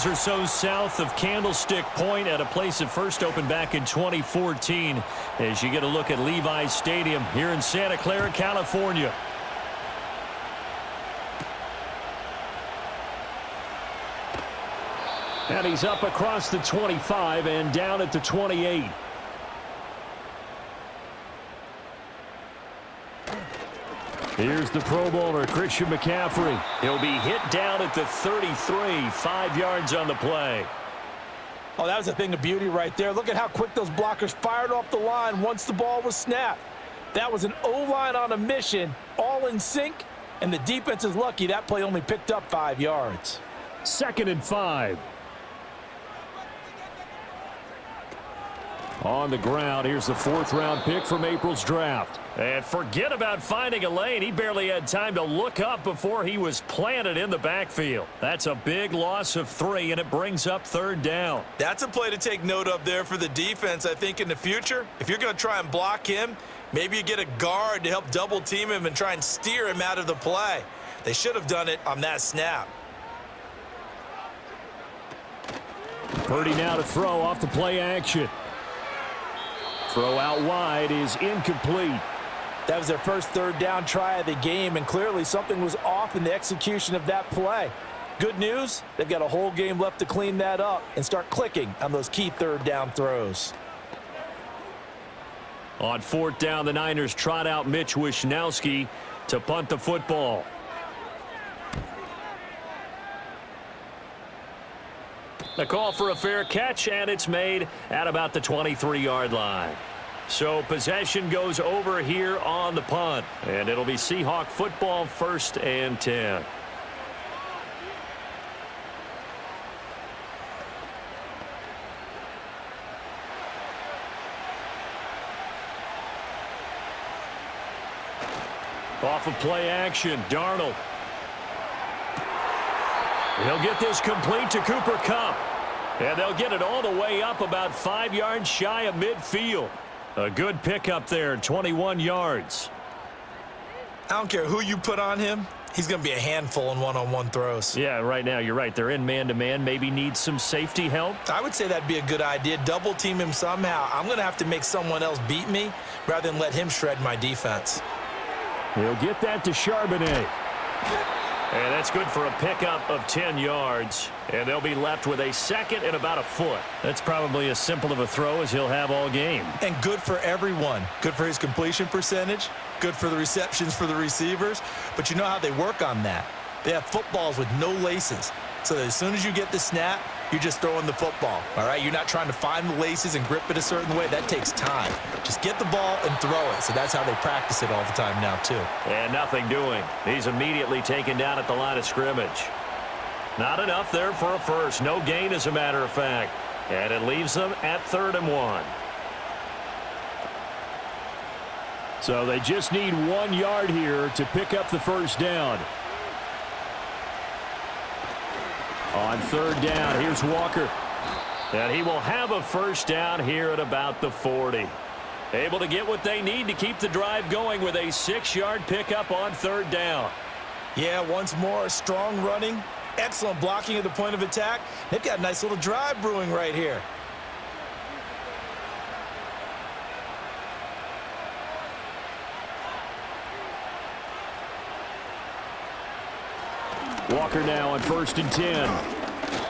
miles or so south of Candlestick Point at a place that first opened back in 2014 as you get a look at Levi's Stadium here in Santa Clara, California. And he's up across the 25 and down at the 28. Here's the Pro Bowler, Christian McCaffrey. He'll be hit down at the 33, 5 yards on the play. Oh, that was a thing of beauty right there. Look at how quick those blockers fired off the line once the ball was snapped. That was an O-line on a mission, all in sync, and the defense is lucky that play only picked up 5 yards. 2nd and 5. On the ground, here's the 4th-round pick from April's draft. And forget about finding a lane. He barely had time to look up before he was planted in the backfield. That's a big loss of 3, and it brings up 3rd down. That's a play to take note of there for the defense, I think, in the future. If you're going to try and block him, maybe you get a guard to help double-team him and try and steer him out of the play. They should have done it on that snap. Purdy now to throw off the play action. Throw out wide is incomplete. That was their first 3rd down try of the game, and clearly something was off in the execution of that play. Good news, they've got a whole game left to clean that up and start clicking on those key 3rd down throws. On 4th down, the Niners trot out Mitch Wishnowski to punt the football. The call for a fair catch, and it's made at about the 23-yard line. So possession goes over here on the punt, and it'll be Seahawk football, 1st and 10. Off of play action, Darnold. He'll get this complete to Cooper Kupp. And they'll get it all the way up about 5 yards shy of midfield. A good pickup there, 21 yards. I don't care who you put on him. He's going to be a handful in one-on-one throws. Yeah, right now you're right. They're in man-to-man. Maybe need some safety help. I would say that'd be a good idea. Double-team him somehow. I'm going to have to make someone else beat me rather than let him shred my defense. He'll get that to Charbonnet. And that's good for a pickup of 10 yards. And they'll be left with a 2nd and about a foot. That's probably as simple of a throw as he'll have all game. And good for everyone. Good for his completion percentage. Good for the receptions for the receivers. But you know how they work on that. They have footballs with no laces. So that as soon as you get the snap, you're just throwing the football. All right? You're not trying to find the laces and grip it a certain way. That takes time. Just get the ball and throw it. So that's how they practice it all the time now, too. And nothing doing. He's immediately taken down at the line of scrimmage. Not enough there for a first. No gain, as a matter of fact. And it leaves them at 3rd and 1. So they just need 1 yard here to pick up the 1st down. On 3rd down, here's Walker. And he will have a 1st down here at about the 40. Able to get what they need to keep the drive going with a 6-yard pickup on 3rd down. Yeah, once more, strong running, excellent blocking at the point of attack. They've got a nice little drive brewing right here. Walker now on 1st and 10.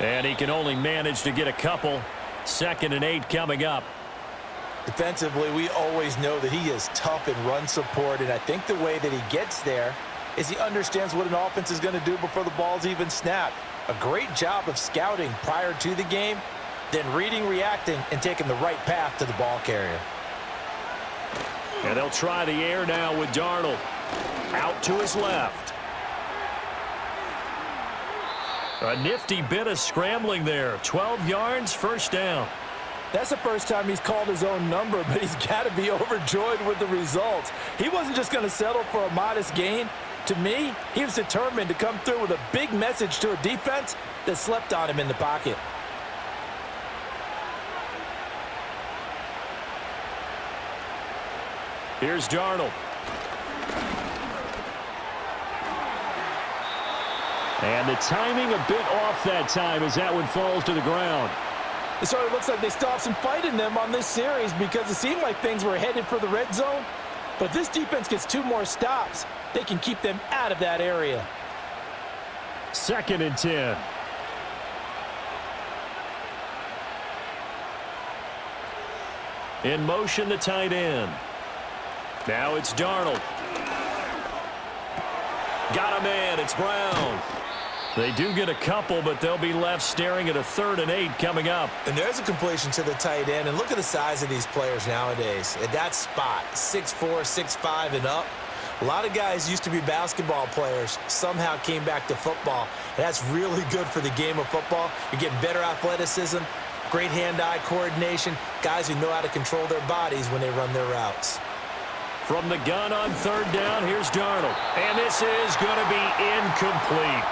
And he can only manage to get a couple. 2nd and 8 coming up. Defensively, we always know that he is tough in run support, and I think the way that he gets there is he understands what an offense is going to do before the ball's even snapped. A great job of scouting prior to the game, then reading, reacting, and taking the right path to the ball carrier. And they'll try the air now with Darnold. Out to his left. A nifty bit of scrambling there. 12 yards, 1st down. That's the first time he's called his own number, but he's got to be overjoyed with the results. He wasn't just going to settle for a modest gain. To me, he was determined to come through with a big message to a defense that slept on him in the pocket. Here's Darnold. And the timing a bit off that time as that one falls to the ground. It sort of looks like they still have some fight in them on this series because it seemed like things were headed for the red zone. But this defense gets 2 more stops. They can keep them out of that area. 2nd and 10. In motion, the tight end. Now it's Darnold. Got a man. It's Brown. They do get a couple, but they'll be left staring at a 3rd and 8 coming up. And there's a completion to the tight end. And look at the size of these players nowadays. At that spot, 6'4", 6'5", and up. A lot of guys used to be basketball players, somehow came back to football. And that's really good for the game of football. You're getting better athleticism, great hand-eye coordination, guys who know how to control their bodies when they run their routes. From the gun on 3rd down, here's Darnold. And this is going to be incomplete.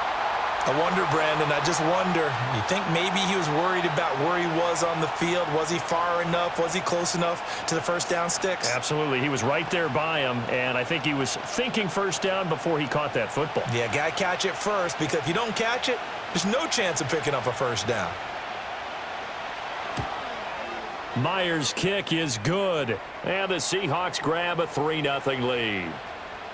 I wonder, Brandon, I just wonder, you think maybe he was worried about where he was on the field? Was he far enough? Was he close enough to the first down sticks? Absolutely. He was right there by him, and I think he was thinking first down before he caught that football. Yeah, got to catch it first, because if you don't catch it, there's no chance of picking up a first down. Myers' kick is good, and the Seahawks grab a 3-0 lead.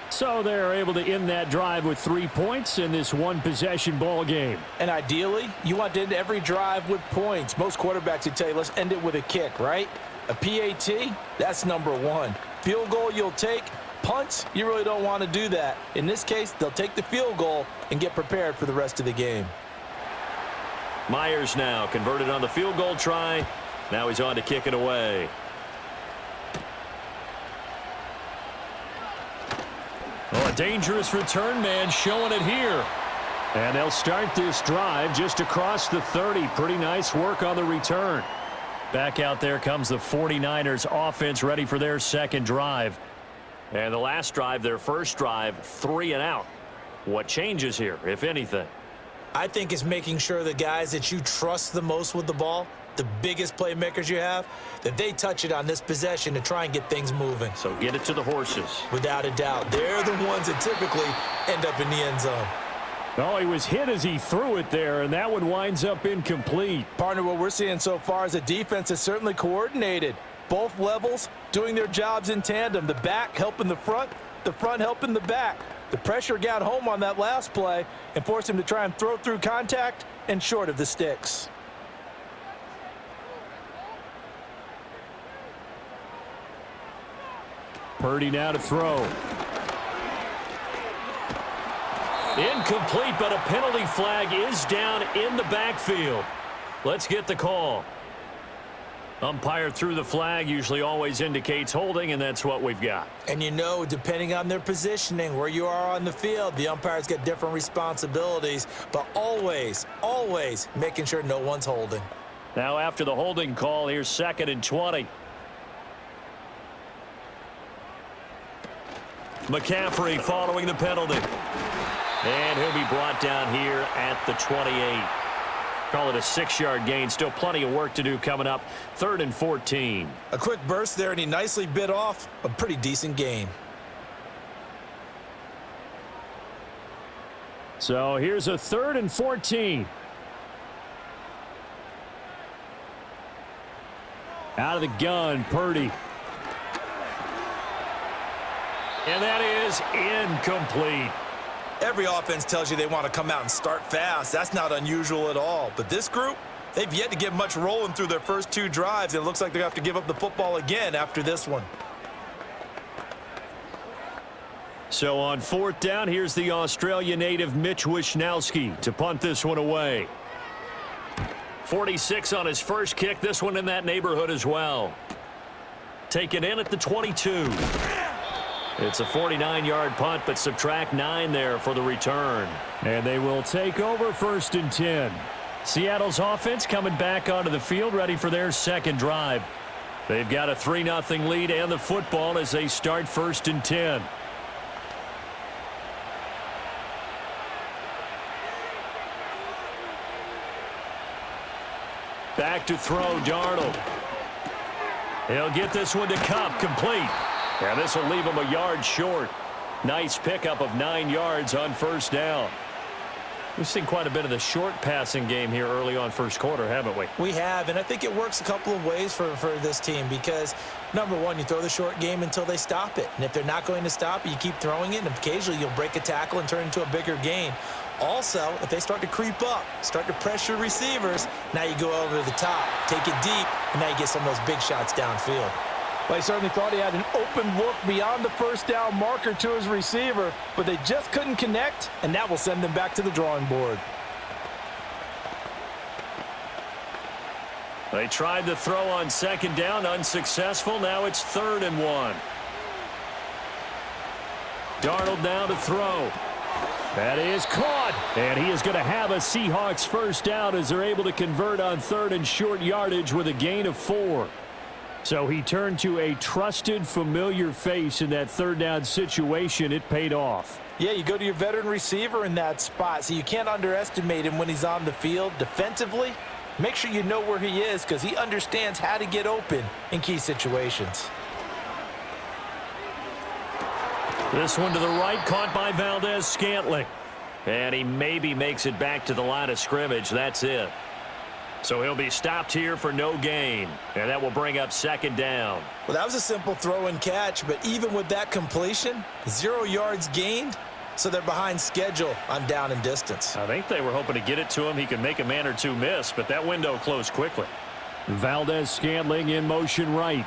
So they're able to end that drive with 3 points in this one-possession ball game. And ideally, you want to end every drive with points. Most quarterbacks would tell you, let's end it with a kick, right? A PAT, that's number 1. Field goal you'll take. Punts, you really don't want to do that. In this case, they'll take the field goal and get prepared for the rest of the game. Myers now converted on the field goal try. Now he's on to kick it away. Oh, a dangerous return man showing it here. And they'll start this drive just across the 30. Pretty nice work on the return. Back out there comes the 49ers offense ready for their 2nd drive. And the last drive, their first drive, 3 and out. What changes here, if anything? I think it's making sure the guys that you trust the most with the ball, the biggest playmakers you have, that they touch it on this possession to try and get things moving. So get it to the horses. Without a doubt. They're the ones that typically end up in the end zone. Oh, he was hit as he threw it there, and that one winds up incomplete. Partner, what we're seeing so far is a defense that's certainly coordinated. Both levels doing their jobs in tandem. The back helping the front helping the back. The pressure got home on that last play and forced him to try and throw through contact and short of the sticks. Purdy now to throw. Incomplete, but a penalty flag is down in the backfield. Let's get the call. Umpire threw the flag, usually always indicates holding, and that's what we've got. And you know, depending on their positioning, where you are on the field, the umpires get different responsibilities, but always, always making sure no one's holding. Now after the holding call, here's 2nd and 20. McCaffrey following the penalty. And he'll be brought down here at the 28. Call it a 6-yard gain. Still plenty of work to do coming up. 3rd and 14. A quick burst there, and he nicely bit off a pretty decent gain. So here's a 3rd and 14. Out of the gun, Purdy. And that is incomplete. Every offense tells you they want to come out and start fast. That's not unusual at all. But this group, they've yet to get much rolling through their first 2 drives. It looks like they have to give up the football again after this one. So on 4th down, here's the Australia native Mitch Wishnowsky to punt this one away. 46 on his first kick. This one in that neighborhood as well. Taken in at the 22. It's a 49-yard punt, but subtract 9 there for the return. And they will take over 1st and 10. Seattle's offense coming back onto the field, ready for their 2nd drive. They've got a 3-0 lead and the football as they start 1st and 10. Back to throw, Darnold. He'll get this one to Kupp, complete. And this will leave him a yard short. Nice pickup of 9 yards on 1st down. We've seen quite a bit of the short passing game here early on first quarter, haven't we? We have, and I think it works a couple of ways for this team because, number one, you throw the short game until they stop it. And if they're not going to stop it, you keep throwing it, and occasionally you'll break a tackle and turn it into a bigger gain. Also, if they start to creep up, start to pressure receivers, now you go over to the top, take it deep, and now you get some of those big shots downfield. Well, he certainly thought he had an open look beyond the first down marker to his receiver, but they just couldn't connect, and that will send them back to the drawing board. They tried to throw on second down, unsuccessful. Now it's 3rd and 1. Darnold now to throw. That is caught, and he is going to have a Seahawks first down as they're able to convert on 3rd and short yardage with a gain of 4. So he turned to a trusted, familiar face in that 3rd down situation. It paid off. Yeah, you go to your veteran receiver in that spot, so you can't underestimate him when he's on the field. Defensively, make sure you know where he is because he understands how to get open in key situations. This one to the right, caught by Valdez-Scantling. And he maybe makes it back to the line of scrimmage. That's it. So he'll be stopped here for no gain. And that will bring up 2nd down. Well, that was a simple throw and catch, but even with that completion, 0 yards gained, so they're behind schedule on down and distance. I think they were hoping to get it to him. He could make a man or two miss, but that window closed quickly. Valdez-Scantling in motion right.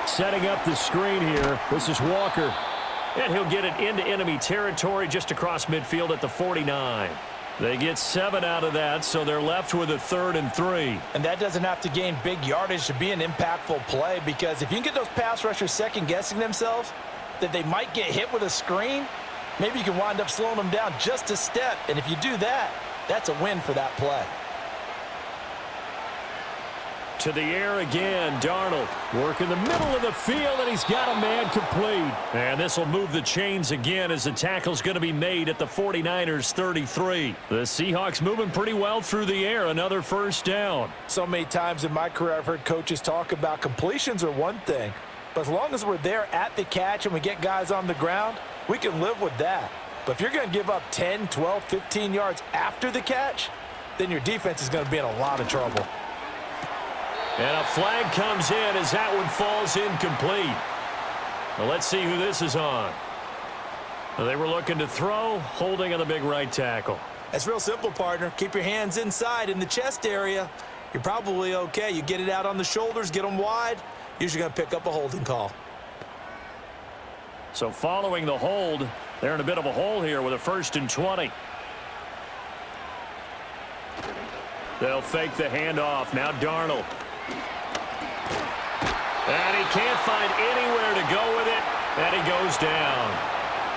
Setting up the screen here. This is Walker. And he'll get it into enemy territory just across midfield at the 49. They get 7 out of that, so they're left with a 3rd and 3. And that doesn't have to gain big yardage to be an impactful play because if you can get those pass rushers second-guessing themselves, that they might get hit with a screen, maybe you can wind up slowing them down just a step. And if you do that, that's a win for that play. To the air again, Darnold. Work in the middle of the field, and he's got a man complete. And this will move the chains again as the tackle's going to be made at the 49ers' 33. The Seahawks moving pretty well through the air. Another first down. So many times in my career I've heard coaches talk about completions are one thing, but as long as we're there at the catch and we get guys on the ground, we can live with that. But if you're going to give up 10, 12, 15 yards after the catch, then your defense is going to be in a lot of trouble. And a flag comes in as that one falls incomplete. Well, let's see who this is on. They were looking to throw, holding on the big right tackle. That's real simple, partner. Keep your hands inside in the chest area. You're probably okay. You get it out on the shoulders, get them wide. Usually going to pick up a holding call. So following the hold, they're in a bit of a hole here with a 1st and 20. They'll fake the handoff. Now Darnold. And he can't find anywhere to go with it, and he goes down.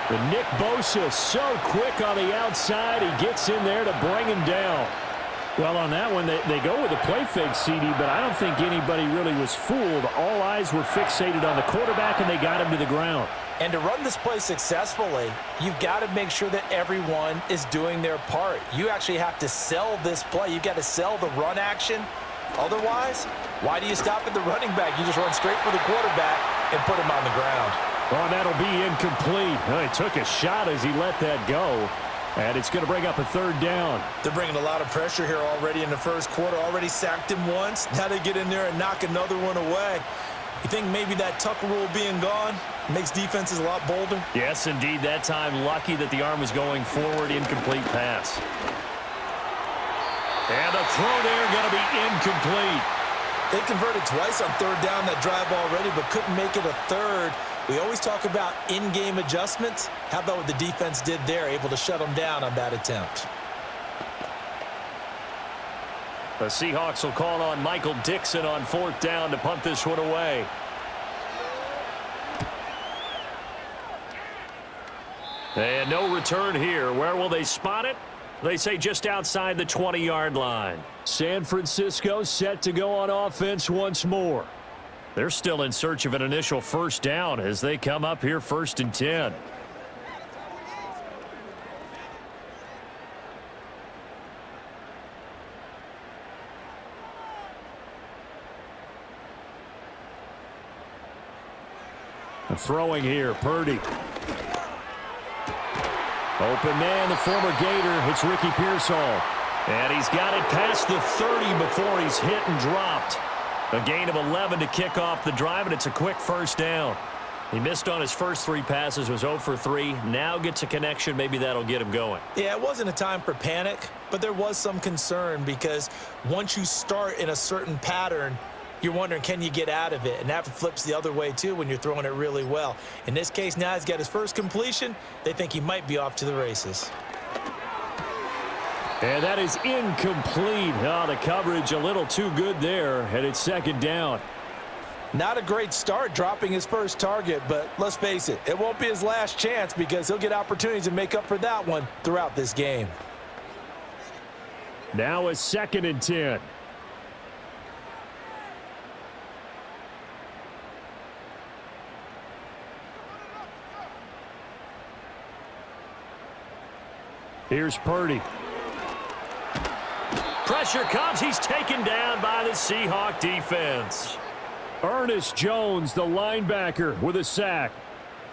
The Nick Bosa so quick on the outside, he gets in there to bring him down. Well, on that one, they go with a play fake, CD, but I don't think anybody really was fooled. All eyes were fixated on the quarterback, and they got him to the ground. And to run this play successfully, you've got to make sure that everyone is doing their part. You actually have to sell this play. You've got to sell the run action. Otherwise, why do you stop at the running back? You just run straight for the quarterback and put him on the ground. Oh, that'll be incomplete. He took a shot as he let that go. And it's going to bring up a 3rd down. They're bringing a lot of pressure here already in the first quarter. Already sacked him once. Now they get in there and knock another one away. You think maybe that Tucker rule being gone makes defenses a lot bolder? Yes, indeed. That time, lucky that the arm was going forward. Incomplete pass. And the throw there going to be incomplete. They converted twice on 3rd down that drive already, but couldn't make it a 3rd. We always talk about in-game adjustments. How about what the defense did there, able to shut them down on that attempt? The Seahawks will call on Michael Dixon on 4th down to punt this one away. And no return here. Where will they spot it? They say just outside the 20-yard line. San Francisco set to go on offense once more. They're still in search of an initial first down as they come up here 1st and 10. Throwing here, Purdy. Open man, the former Gator. It's Ricky Pearsall. And he's got it past the 30 before he's hit and dropped. A gain of 11 to kick off the drive, and it's a quick first down. He missed on his first 3 passes, was 0 for 3. Now gets a connection. Maybe that'll get him going. Yeah, it wasn't a time for panic, but there was some concern because once you start in a certain pattern, you're wondering, can you get out of it? And that flips the other way, too, when you're throwing it really well. In this case, now he's got his first completion. They think he might be off to the races. And that is incomplete. Oh, the coverage a little too good there, and it's second down. Not a great start dropping his first target, but let's face it, it won't be his last chance because he'll get opportunities to make up for that one throughout this game. Now a 2nd and 10. Here's Purdy. Pressure comes. He's taken down by the Seahawk defense. Ernest Jones, the linebacker, with a sack.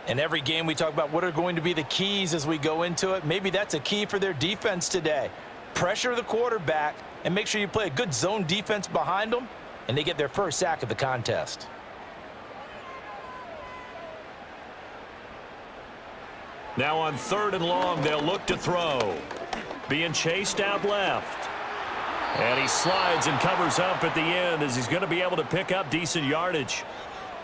In every game we talk about what are going to be the keys as we go into it. Maybe that's a key for their defense today. Pressure the quarterback and make sure you play a good zone defense behind them, and they get their first sack of the contest. Now on 3rd and long, they'll look to throw. Being chased out left. And he slides and covers up at the end as he's going to be able to pick up decent yardage.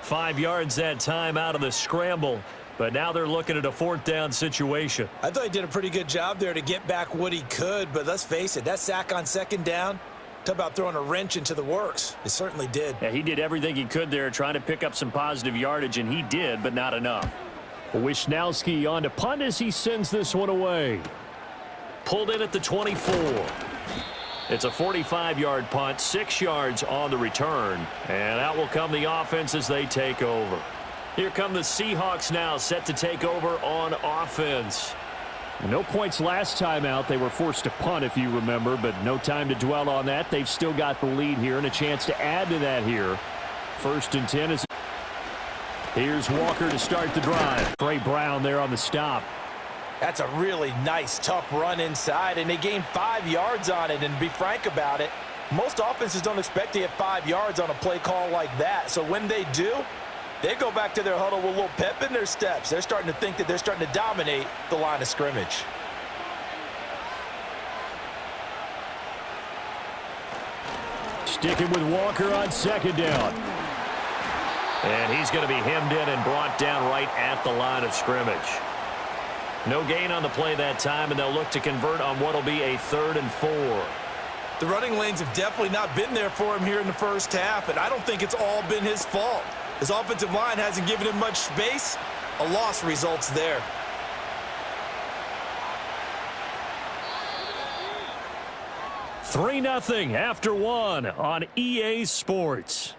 5 yards that time out of the scramble. But now they're looking at a 4th down situation. I thought he did a pretty good job there to get back what he could, but let's face it, that sack on 2nd down, talk about throwing a wrench into the works. It certainly did. Yeah, he did everything he could there trying to pick up some positive yardage, and he did, but not enough. Wisnowski on to punt as he sends this one away. Pulled in at the 24. It's a 45-yard punt, 6 yards on the return. And out will come the offense as they take over. Here come the Seahawks now, set to take over on offense. No points last time out. They were forced to punt, if you remember, but no time to dwell on that. They've still got the lead here and a chance to add to that here. 1st and 10 is... Here's Walker to start the drive. Trey Brown there on the stop. That's a really nice, tough run inside, and they gained 5 yards on it. And to be frank about it, most offenses don't expect to get 5 yards on a play call like that. So when they do, they go back to their huddle with a little pep in their steps. They're starting to think that they're starting to dominate the line of scrimmage. Sticking with Walker on 2nd down. And he's going to be hemmed in and brought down right at the line of scrimmage. No gain on the play that time, and they'll look to convert on what will be a 3rd and 4. The running lanes have definitely not been there for him here in the first half, and I don't think it's all been his fault. His offensive line hasn't given him much space. A loss results there. $3-0 after 1 on EA Sports.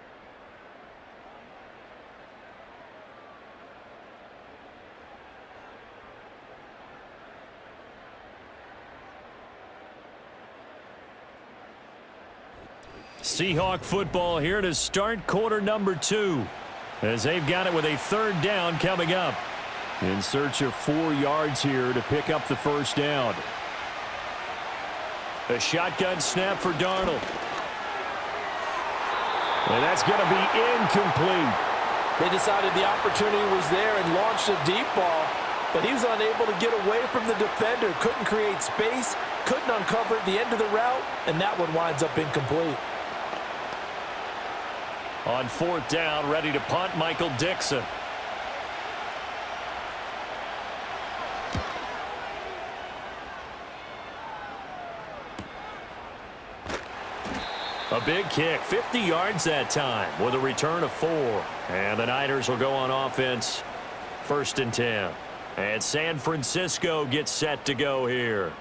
Seahawk football here to start quarter number 2 as they've got it with a 3rd down coming up. In search of 4 yards here to pick up the first down. A shotgun snap for Darnold. And that's going to be incomplete. They decided the opportunity was there and launched a deep ball, but he was unable to get away from the defender, couldn't create space, couldn't uncover at the end of the route, and that one winds up incomplete. On 4th down, ready to punt, Michael Dixon. A big kick, 50 yards that time with a return of 4. And the Niners will go on offense, 1st and 10. And San Francisco gets set to go here.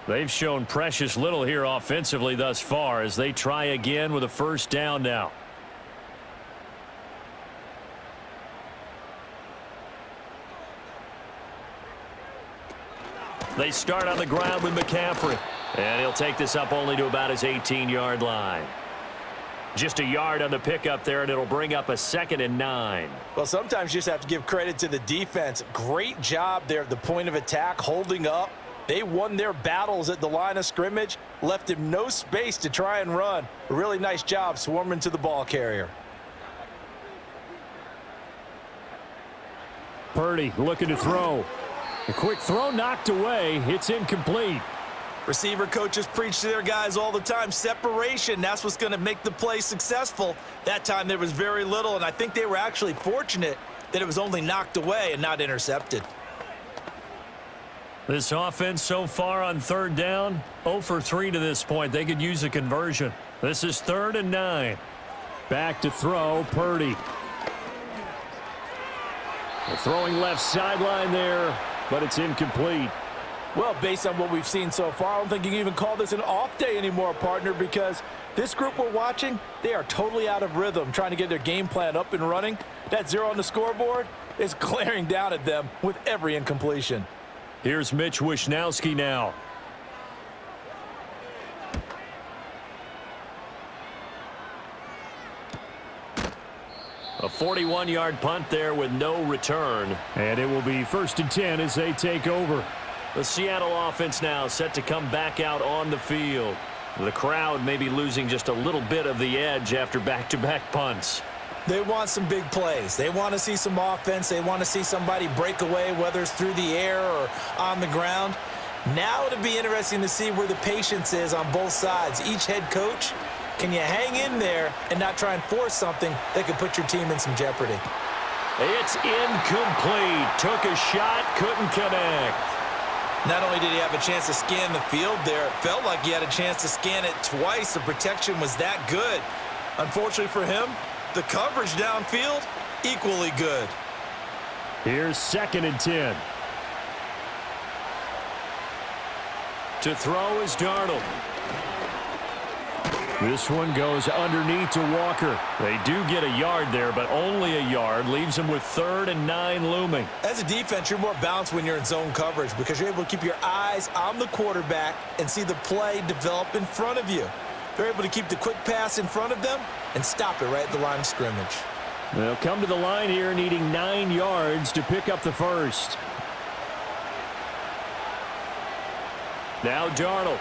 They've shown precious little here offensively thus far as they try again with a 1st down now. They start on the ground with McCaffrey. And he'll take this up only to about his 18-yard line. Just a yard on the pickup there, and it'll bring up a 2nd and 9. Well, sometimes you just have to give credit to the defense. Great job there at the point of attack, holding up. They won their battles at the line of scrimmage, left him no space to try and run. A really nice job swarming to the ball carrier. Purdy looking to throw. A quick throw knocked away. It's incomplete. Receiver coaches preach to their guys all the time. Separation, that's what's going to make the play successful. That time there was very little, and I think they were actually fortunate that it was only knocked away and not intercepted. This offense so far on 3rd down, 0 for 3 to this point. They could use a conversion. This is 3rd and 9. Back to throw, Purdy. The throwing left sideline there, but it's incomplete. Well, based on what we've seen so far, I don't think you can even call this an off day anymore, partner, because this group we're watching, they are totally out of rhythm, trying to get their game plan up and running. That 0 on the scoreboard is glaring down at them with every incompletion. Here's Mitch Wishnowski now. A 41-yard punt there with no return. And it will be 1st and 10 as they take over. The Seattle offense now set to come back out on the field. The crowd may be losing just a little bit of the edge after back-to-back punts. They want some big plays. They want to see some offense. They want to see somebody break away, whether it's through the air or on the ground. Now it'll be interesting to see where the patience is on both sides. Each head coach, can you hang in there and not try and force something that could put your team in some jeopardy? It's incomplete. Took a shot, couldn't connect. Not only did he have a chance to scan the field there, it felt like he had a chance to scan it twice. The protection was that good. Unfortunately for him, the coverage downfield, equally good. Here's 2nd and 10. To throw is Darnold. This one goes underneath to Walker. They do get a yard there, but only a yard. Leaves them with 3rd and 9 looming. As a defense, you're more balanced when you're in zone coverage because you're able to keep your eyes on the quarterback and see the play develop in front of you. They're able to keep the quick pass in front of them and stop it right at the line of scrimmage. They'll come to the line here needing 9 yards to pick up the first. Now Darnold.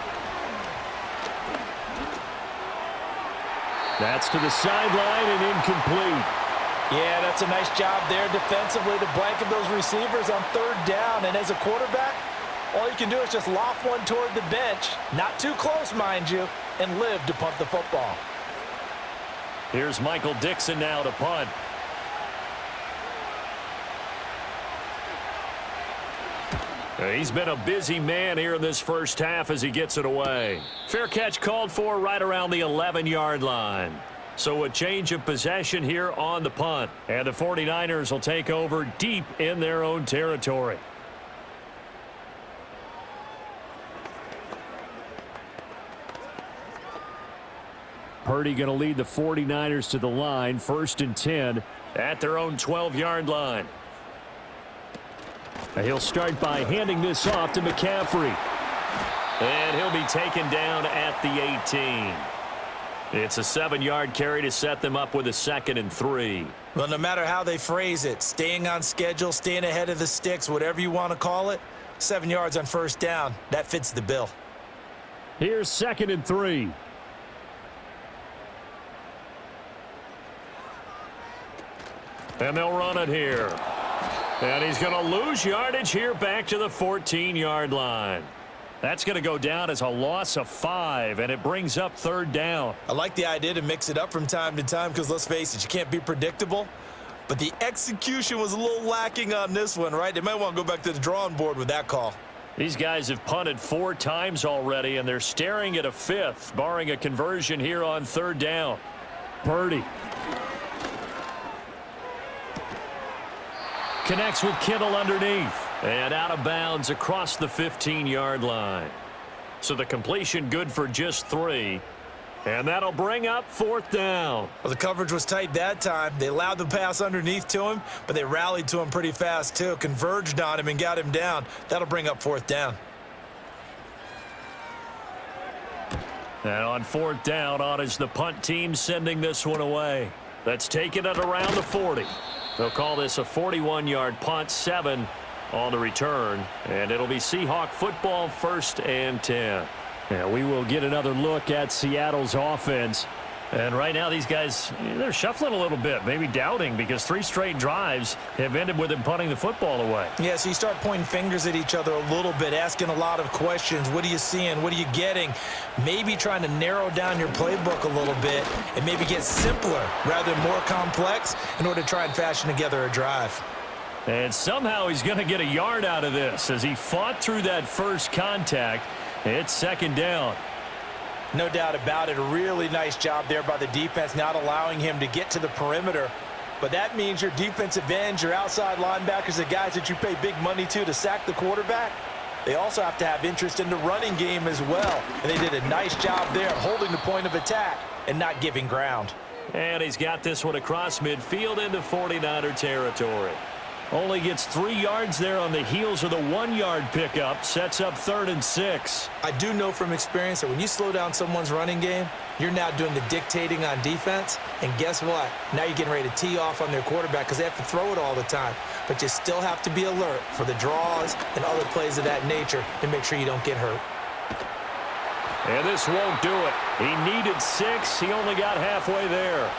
That's to the sideline and incomplete. Yeah, that's a nice job there defensively to blanket those receivers on 3rd down. And as a quarterback, all you can do is just loft one toward the bench, not too close, mind you, and live to punt the football. Here's Michael Dixon now to punt. He's been a busy man here in this first half as he gets it away. Fair catch called for right around the 11-yard line. So a change of possession here on the punt. And the 49ers will take over deep in their own territory. Purdy going to lead the 49ers to the line. 1st and 10 at their own 12-yard line. And he'll start by handing this off to McCaffrey. And he'll be taken down at the 18. It's a 7-yard carry to set them up with a 2nd and 3. Well, no matter how they phrase it, staying on schedule, staying ahead of the sticks, whatever you want to call it, 7 yards on 1st down, that fits the bill. Here's 2nd and 3. And they'll run it here. And he's going to lose yardage here back to the 14-yard line. That's going to go down as a loss of 5, and it brings up 3rd down. I like the idea to mix it up from time to time because, let's face it, you can't be predictable. But the execution was a little lacking on this one, right? They might want to go back to the drawing board with that call. These guys have punted 4 times already, and they're staring at a 5th, barring a conversion here on 3rd down. Purdy. Connects with Kittle underneath. And out of bounds across the 15-yard line. So the completion good for just 3. And that'll bring up 4th down. Well, the coverage was tight that time. They allowed the pass underneath to him, but they rallied to him pretty fast, too. Converged on him and got him down. That'll bring up 4th down. And on 4th down, on is the punt team sending this one away. That's taken at around the 40. They'll call this a 41-yard punt, 7 on the return. And it'll be Seahawk football, 1st and 10. Yeah, we will get another look at Seattle's offense. And right now these guys, they're shuffling a little bit, maybe doubting, because 3 straight drives have ended with them punting the football away. Yeah, so you start pointing fingers at each other a little bit, asking a lot of questions. What are you seeing? What are you getting? Maybe trying to narrow down your playbook a little bit and maybe get simpler rather than more complex in order to try and fashion together a drive. And somehow he's going to get a yard out of this as he fought through that first contact. It's 2nd down. No doubt about it. A really nice job there by the defense, not allowing him to get to the perimeter. But that means your defensive ends, your outside linebackers, the guys that you pay big money to sack the quarterback, they also have to have interest in the running game as well. And they did a nice job there holding the point of attack and not giving ground. And he's got this one across midfield into 49er territory. Only gets 3 yards there on the heels of the 1-yard pickup. Sets up 3rd and 6. I do know from experience that when you slow down someone's running game, you're now doing the dictating on defense. And guess what? Now you're getting ready to tee off on their quarterback because they have to throw it all the time. But you still have to be alert for the draws and other plays of that nature to make sure you don't get hurt. And this won't do it. He needed 6. He only got halfway there.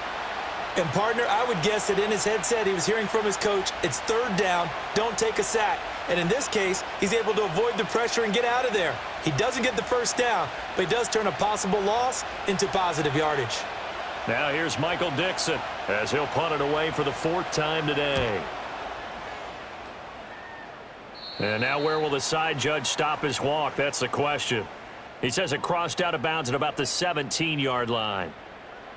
And, partner, I would guess that in his headset he was hearing from his coach, it's 3rd down, don't take a sack. And in this case, he's able to avoid the pressure and get out of there. He doesn't get the 1st down, but he does turn a possible loss into positive yardage. Now here's Michael Dixon as he'll punt it away for the 4th time today. And now where will the side judge stop his walk? That's the question. He says it crossed out of bounds at about the 17-yard line.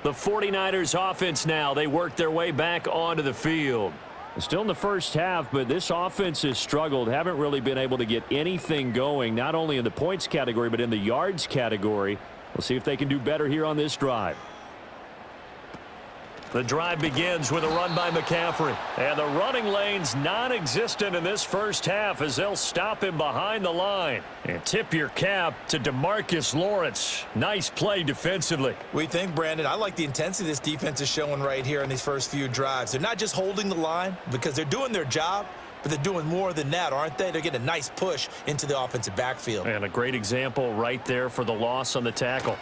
The 49ers offense now, they work their way back onto the field. Still in the first half, but this offense has struggled. Haven't really been able to get anything going, not only in the points category, but in the yards category. We'll see if they can do better here on this drive. The drive begins with a run by McCaffrey. And the running lane's non-existent in this first half as they'll stop him behind the line. And tip your cap to DeMarcus Lawrence. Nice play defensively. We think, Brandon, I like the intensity this defense is showing right here in these first few drives. They're not just holding the line because they're doing their job, but they're doing more than that, aren't they? They're getting a nice push into the offensive backfield. And a great example right there for the loss on the tackle.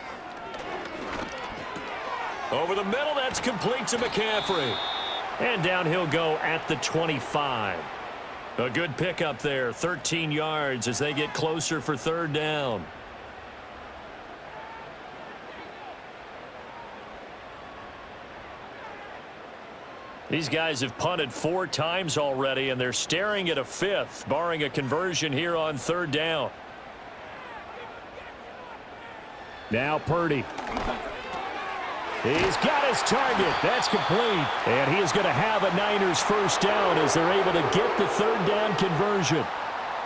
Over the middle, that's complete to McCaffrey. And down he'll go at the 25. A good pickup there, 13 yards as they get closer for 3rd down. These guys have punted 4 times already, and they're staring at a 5th, barring a conversion here on 3rd down. Now Purdy. He's got his target. That's complete. And he is going to have a Niners 1st down as they're able to get the 3rd down conversion.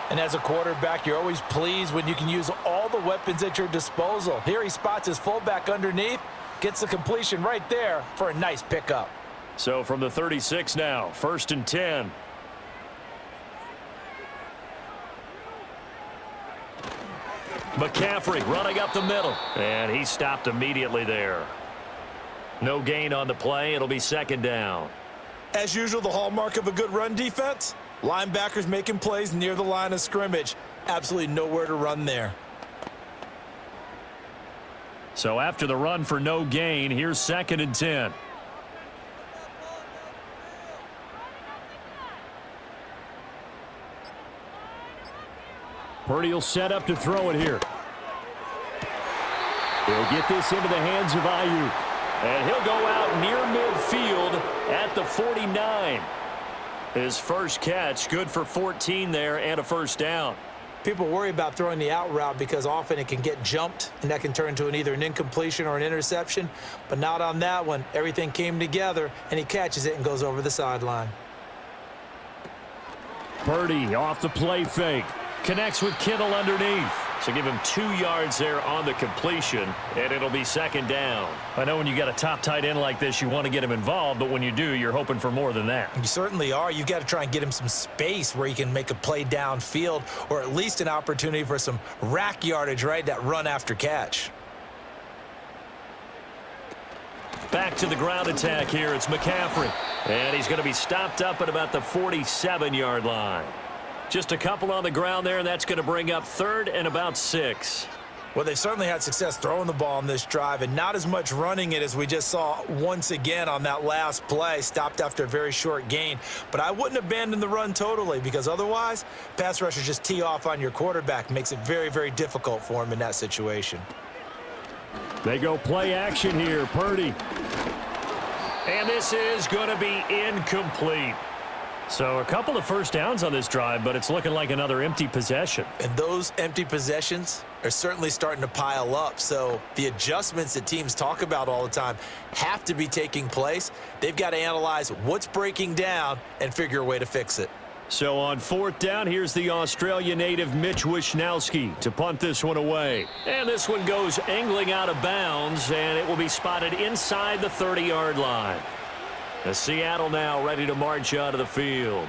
And as a quarterback, you're always pleased when you can use all the weapons at your disposal. Here he spots his fullback underneath, gets the completion right there for a nice pickup. So from the 36 now, 1st and 10. McCaffrey running up the middle. And he stopped immediately there. No gain on the play. It'll be 2nd down. As usual, the hallmark of a good run defense, linebackers making plays near the line of scrimmage. Absolutely nowhere to run there. So after the run for no gain, here's 2nd and 10. Purdy will set up to throw it here. He'll get this into the hands of Ayuk. And he'll go out near midfield at the 49. His first catch, good for 14 there and a 1st down. People worry about throwing the out route because often it can get jumped, and that can turn into either an incompletion or an interception. But not on that one. Everything came together, and he catches it and goes over the sideline. Purdy off the play fake. Connects with Kittle underneath. So give him 2 yards there on the completion, and it'll be 2nd down. I know when you got a top tight end like this, you want to get him involved, but when you do, you're hoping for more than that. You certainly are. You've got to try and get him some space where he can make a play downfield or at least an opportunity for some rack yardage, right, that run after catch. Back to the ground attack here. It's McCaffrey. And he's going to be stopped up at about the 47-yard line. Just a couple on the ground there, and that's going to bring up 3rd and about 6. Well, they certainly had success throwing the ball on this drive and not as much running it as we just saw once again on that last play, stopped after a very short gain. But I wouldn't abandon the run totally because otherwise, pass rushers just tee off on your quarterback. Makes it very, very difficult for him in that situation. They go play action here. Purdy. And this is going to be incomplete. So a couple of first downs on this drive, but it's looking like another empty possession. And those empty possessions are certainly starting to pile up. So the adjustments that teams talk about all the time have to be taking place. They've got to analyze what's breaking down and figure a way to fix it. So on 4th down, here's the Australia native Mitch Wishnowsky to punt this one away. And this one goes angling out of bounds, and it will be spotted inside the 30-yard line. The Seattle now ready to march out of the field.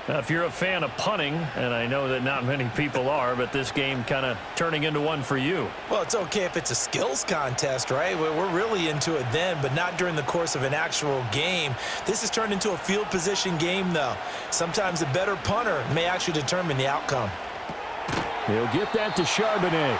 Now, if you're a fan of punting, and I know that not many people are, but this game kind of turning into one for you. Well, it's okay if it's a skills contest, right? We're really into it then, but not during the course of an actual game. This has turned into a field position game, though. Sometimes the better punter may actually determine the outcome. He'll get that to Charbonnet.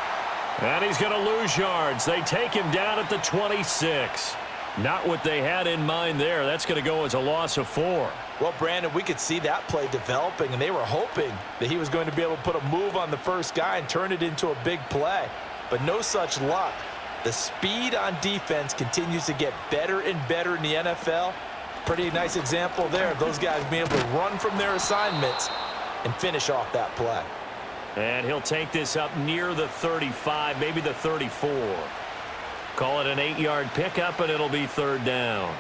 And he's going to lose yards. They take him down at the 26. Not what they had in mind there. That's going to go as a loss of 4. Well, Brandon, we could see that play developing, and they were hoping that he was going to be able to put a move on the first guy and turn it into a big play. But no such luck. The speed on defense continues to get better and better in the NFL. Pretty nice example there of those guys being able to run from their assignments and finish off that play. And he'll take this up near the 35, maybe the 34. Call it an 8-yard pickup, and it'll be 3rd down.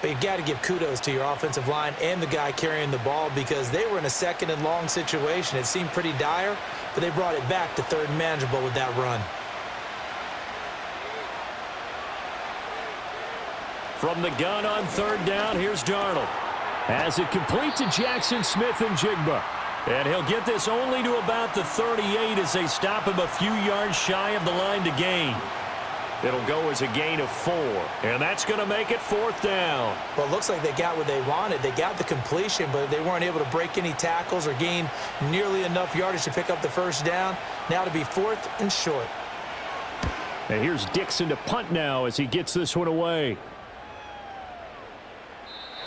But you got to give kudos to your offensive line and the guy carrying the ball because they were in a 2nd and long situation. It seemed pretty dire, but they brought it back to 3rd and manageable with that run. From the gun on 3rd down, here's Darnold. As it complete to Jackson Smith and Jigba. And he'll get this only to about the 38 as they stop him a few yards shy of the line to gain. It'll go as a gain of 4, and that's going to make it 4th down. Well, it looks like they got what they wanted. They got the completion, but they weren't able to break any tackles or gain nearly enough yardage to pick up the first down. Now to be 4th and short. And here's Dixon to punt now as he gets this one away.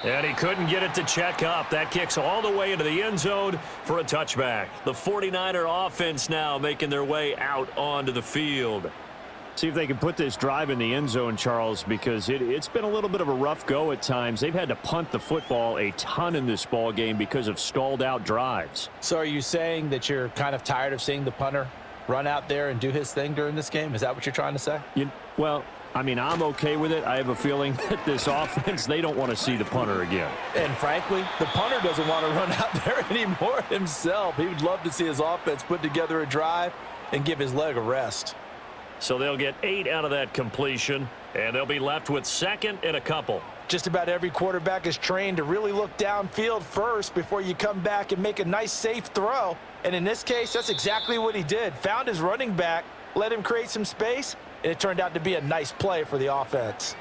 And he couldn't get it to check up. That kicks all the way into the end zone for a touchback. The 49er offense now making their way out onto the field. See if they can put this drive in the end zone, Charles, because it's been a little bit of a rough go at times. They've had to punt the football a ton in this ball game because of stalled out drives. So are you saying that you're kind of tired of seeing the punter run out there and do his thing during this game? Is that what you're trying to say? Well, I mean, I'm okay with it. I have a feeling that this offense, they don't want to see the punter again. And frankly, the punter doesn't want to run out there anymore himself. He would love to see his offense put together a drive and give his leg a rest. So they'll get 8 out of that completion, and they'll be left with 2nd and a couple. Just about every quarterback is trained to really look downfield first before you come back and make a nice, safe throw. And in this case, that's exactly what he did. Found his running back, let him create some space, and it turned out to be a nice play for the offense.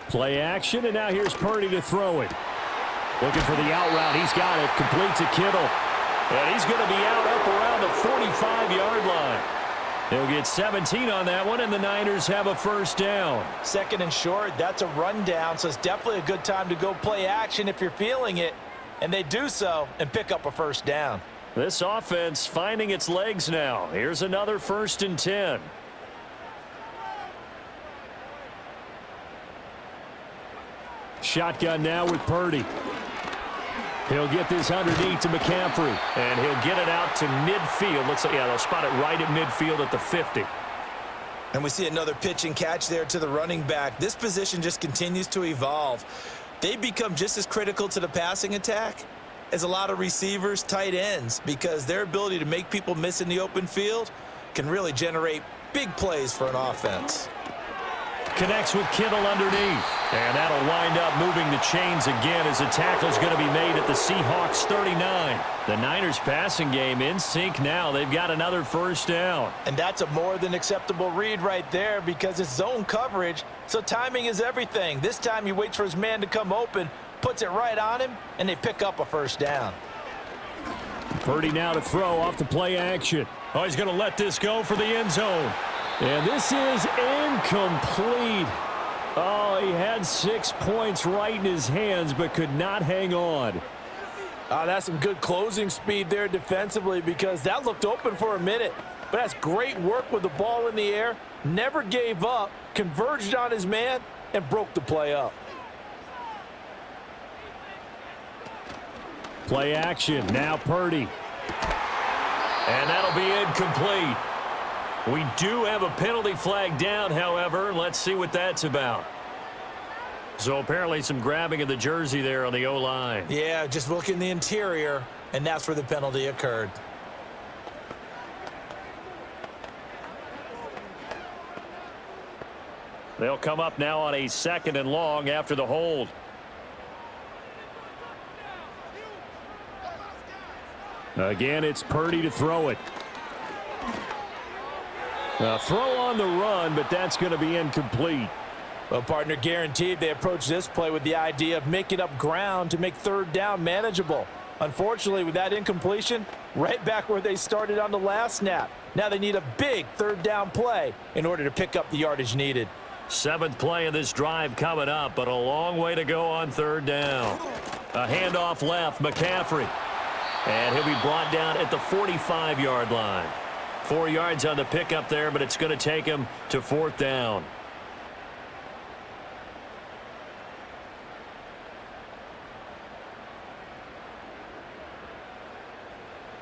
Play action, and now here's Purdy to throw it. Looking for the out route. He's got it. Complete to Kittle. And he's going to be out up around the 45-yard line. They'll get 17 on that one, and the Niners have a first down. 2nd and short, that's a rundown, so it's definitely a good time to go play action if you're feeling it. And they do so and pick up a first down. This offense finding its legs now. Here's another 1st and 10. Shotgun now with Purdy. He'll get this underneath to McCaffrey, and he'll get it out to midfield. Looks like, yeah, they'll spot it right at midfield at the 50. And we see another pitch and catch there to the running back. This position just continues to evolve. They become just as critical to the passing attack as a lot of receivers, tight ends, because their ability to make people miss in the open field can really generate big plays for an offense. connects with Kittle underneath. And that'll wind up moving the chains again as a tackle's going to be made at the Seahawks 39. The Niners passing game in sync now. They've got another first down. And that's a more than acceptable read right there because it's zone coverage, so timing is everything. This time he waits for his man to come open, puts it right on him, and they pick up a first down. Purdy now to throw off the play action. Oh, he's going to let this go for the end zone. And this is incomplete. Oh, he had 6 points right in his hands but could not hang on. That's some good closing speed there defensively because that looked open for a minute. But that's great work with the ball in the air. Never gave up, converged on his man, and broke the play up. Play action. Now Purdy. And that'll be incomplete. We do have a penalty flag down, however. Let's see what that's about. So apparently some grabbing of the jersey there on the O-line. Yeah, just look in the interior, and that's where the penalty occurred. They'll come up now on a 2nd and long after the hold. Again, it's Purdy to throw it. Throw on the run, but that's going to be incomplete. Well, partner, guaranteed they approach this play with the idea of making up ground to make third down manageable. Unfortunately, with that incompletion, right back where they started on the last snap. Now they need a big third down play in order to pick up the yardage needed. 7th play of this drive coming up, but a long way to go on third down. A handoff left, McCaffrey. And he'll be brought down at the 45-yard line. 4 yards on the pickup there, but it's going to take him to 4th down.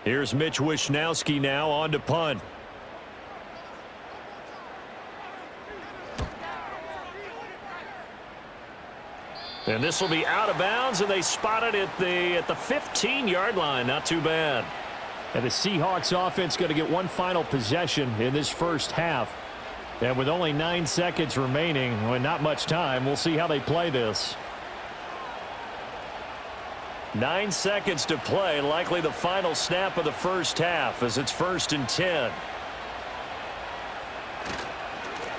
Here's Mitch Wishnowsky now on to punt. And this will be out of bounds, and they spot it at the 15-yard line. Not too bad. And the Seahawks offense going to get one final possession in this first half. And with only 9 seconds remaining, well, not much time, we'll see how they play this. 9 seconds to play, likely the final snap of the first half as it's 1st and 10.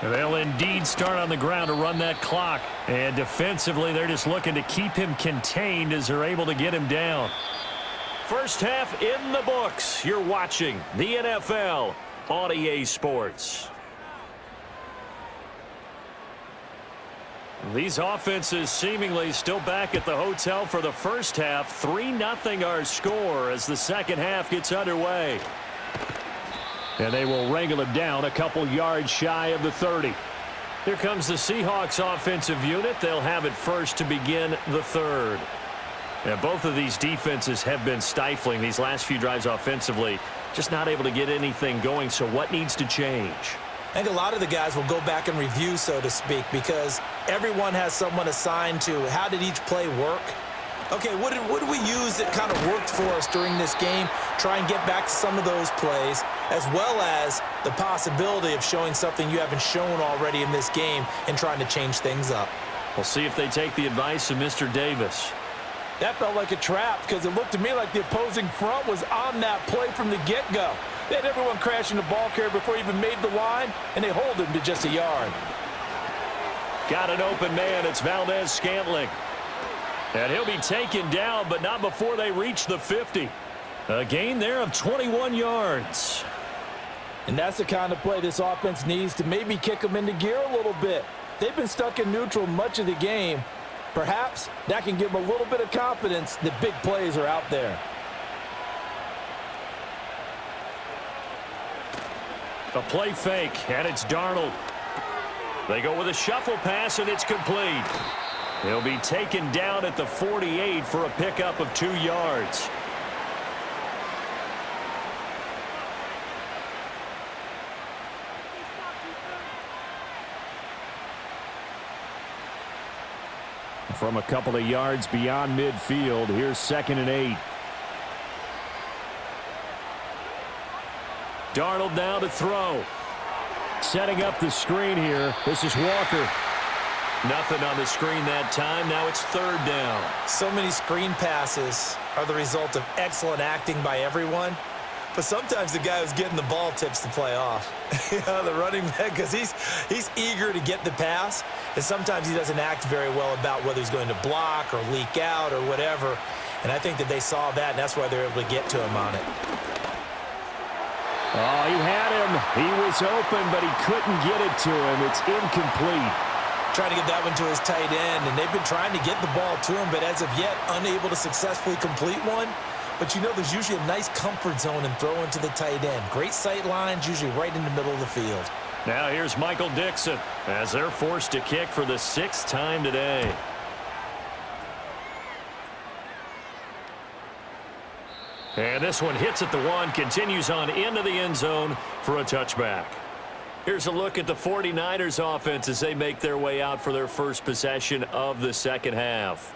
They'll indeed start on the ground to run that clock. And defensively, they're just looking to keep him contained as they're able to get him down. First half in the books. You're watching the NFL on EA Sports. These offenses seemingly still back at the hotel for the first half. 3-0 our score as the second half gets underway. And they will wrangle him down a couple yards shy of the 30. Here comes the Seahawks offensive unit. They'll have it first to begin the third. And both of these defenses have been stifling these last few drives offensively. Just not able to get anything going. So what needs to change? I think a lot of the guys will go back and review, so to speak, because everyone has someone assigned to how did each play work. Okay, what did we use that kind of worked for us during this game? Try and get back to some of those plays, as well as the possibility of showing something you haven't shown already in this game and trying to change things up. We'll see if they take the advice of Mr. Davis. That felt like a trap because it looked to me like the opposing front was on that play from the get-go. They had everyone crashing the ball carrier before he even made the line, and they hold him to just a yard. Got an open man. It's Valdez-Scantling. And he'll be taken down, but not before they reach the 50. A gain there of 21 yards. And that's the kind of play this offense needs to maybe kick them into gear a little bit. They've been stuck in neutral much of the game. Perhaps that can give them a little bit of confidence that big plays are out there. A play fake, and it's Darnold. They go with a shuffle pass, and it's complete. He'll be taken down at the 48 for a pickup of 2 yards. From a couple of yards beyond midfield, here's 2nd and 8. Darnold now to throw. Setting up the screen here. This is Walker. Nothing on the screen that time. Now it's third down. So many screen passes are the result of excellent acting by everyone. But sometimes the guy who's getting the ball tips the play off. The running back, because he's eager to get the pass, and sometimes he doesn't act very well about whether he's going to block or leak out or whatever. And I think that they saw that, and that's why they're able to get to him on it. Oh, he had him. He was open, but he couldn't get it to him. It's incomplete. Trying to get that one to his tight end, and they've been trying to get the ball to him, but as of yet, unable to successfully complete one. But you know, there's usually a nice comfort zone in throwing to the tight end. Great sight lines, usually right in the middle of the field. Now here's Michael Dixon as they're forced to kick for the 6th time today. And this one hits at the 1, continues on into the end zone for a touchback. Here's a look at the 49ers offense as they make their way out for their first possession of the second half.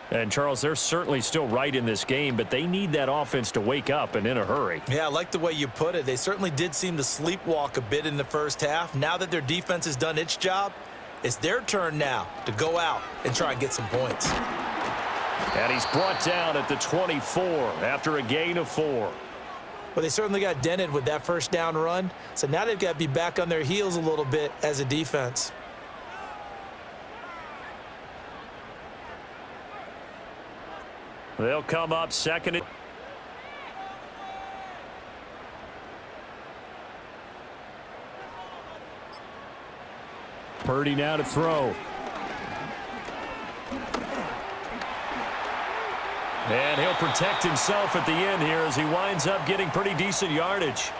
And, Charles, they're certainly still right in this game, but they need that offense to wake up and in a hurry. Yeah, I like the way you put it. They certainly did seem to sleepwalk a bit in the first half. Now that their defense has done its job, it's their turn now to go out and try and get some points. And he's brought down at the 24 after a gain of 4. Well, they certainly got dented with that first down run, so now they've got to be back on their heels a little bit as a defense. They'll come up second. Purdy now to throw. And he'll protect himself at the end here as he winds up getting pretty decent yardage.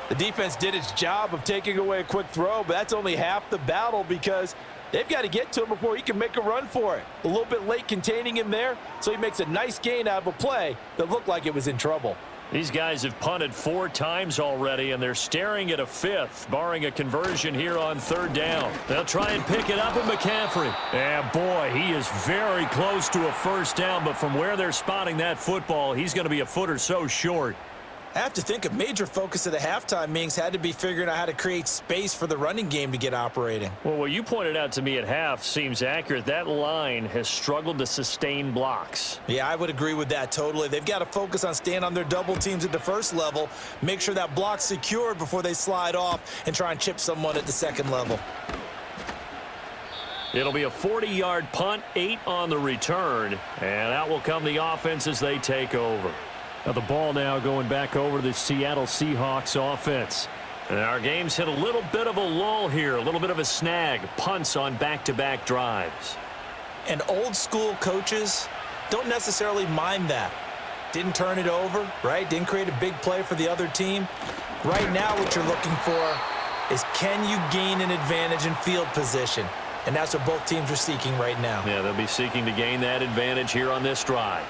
The defense did its job of taking away a quick throw, but that's only half the battle because they've got to get to him before he can make a run for it. A little bit late containing him there, so he makes a nice gain out of a play that looked like it was in trouble. These guys have punted 4 times already, and they're staring at a 5th, barring a conversion here on 3rd down. They'll try and pick it up with McCaffrey. And, boy, he is very close to a first down, but from where they're spotting that football, he's going to be a foot or so short. I have to think a major focus of the halftime meetings had to be figuring out how to create space for the running game to get operating. Well, what you pointed out to me at half seems accurate. That line has struggled to sustain blocks. Yeah, I would agree with that totally. They've got to focus on staying on their double teams at the first level, make sure that block's secured before they slide off and try and chip someone at the second level. It'll be a 40-yard punt, 8 on the return, and out will come the offense as they take over. Now the ball now going back over to the Seattle Seahawks offense. And our game's hit a little bit of a lull here, a little bit of a snag. Punts on back-to-back drives. And old school coaches don't necessarily mind that. Didn't turn it over, right? Didn't create a big play for the other team. Right now what you're looking for is can you gain an advantage in field position? And that's what both teams are seeking right now. Yeah, they'll be seeking to gain that advantage here on this drive.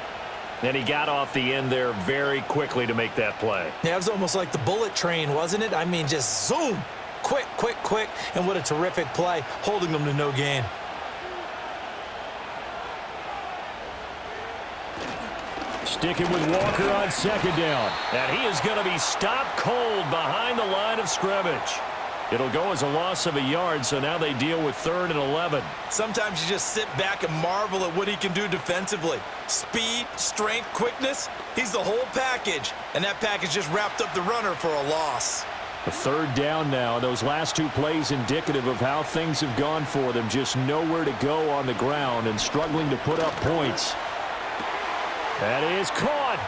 And he got off the end there very quickly to make that play. Yeah, it was almost like the bullet train, wasn't it? I mean, just zoom, quick, quick, quick, and what a terrific play, holding them to no gain. Sticking with Walker on 2nd down. And he is going to be stopped cold behind the line of scrimmage. It'll go as a loss of a yard, so now they deal with 3rd and 11. Sometimes you just sit back and marvel at what he can do defensively. Speed, strength, quickness, he's the whole package. And that package just wrapped up the runner for a loss. A 3rd down now. Those last 2 plays indicative of how things have gone for them. Just nowhere to go on the ground and struggling to put up points. That is caught.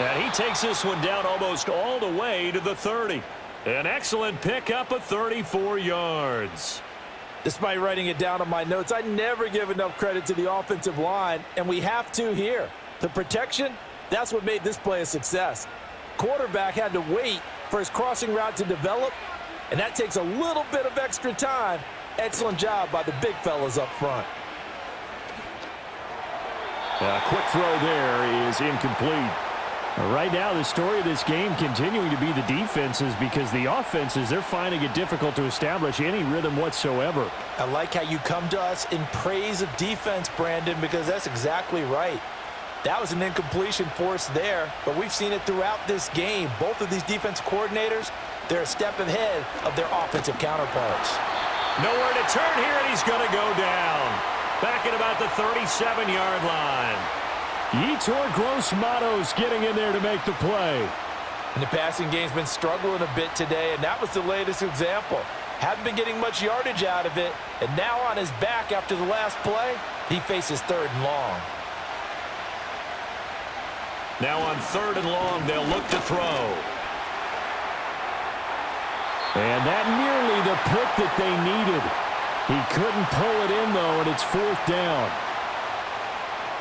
And he takes this one down almost all the way to the 30. An excellent pickup of 34 yards. Despite writing it down on my notes, I never give enough credit to the offensive line, and we have to here. The protection, that's what made this play a success. Quarterback had to wait for his crossing route to develop, and that takes a little bit of extra time. Excellent job by the big fellas up front. A quick throw there is incomplete. Right now, the story of this game continuing to be the defenses because the offenses, they're finding it difficult to establish any rhythm whatsoever. I like how you come to us in praise of defense, Brandon, because that's exactly right. That was an incompletion forced there, but we've seen it throughout this game. Both of these defense coordinators they're a step ahead of their offensive counterparts. Nowhere to turn here, and he's going to go down. Back at about the 37-yard line. Yetur Gross-Matos getting in there to make the play. And the passing game's been struggling a bit today, and that was the latest example. Haven't been getting much yardage out of it, and now on his back after the last play, he faces 3rd and long. Now on 3rd and long, they'll look to throw. And that nearly the pick that they needed. He couldn't pull it in, though, and it's 4th down.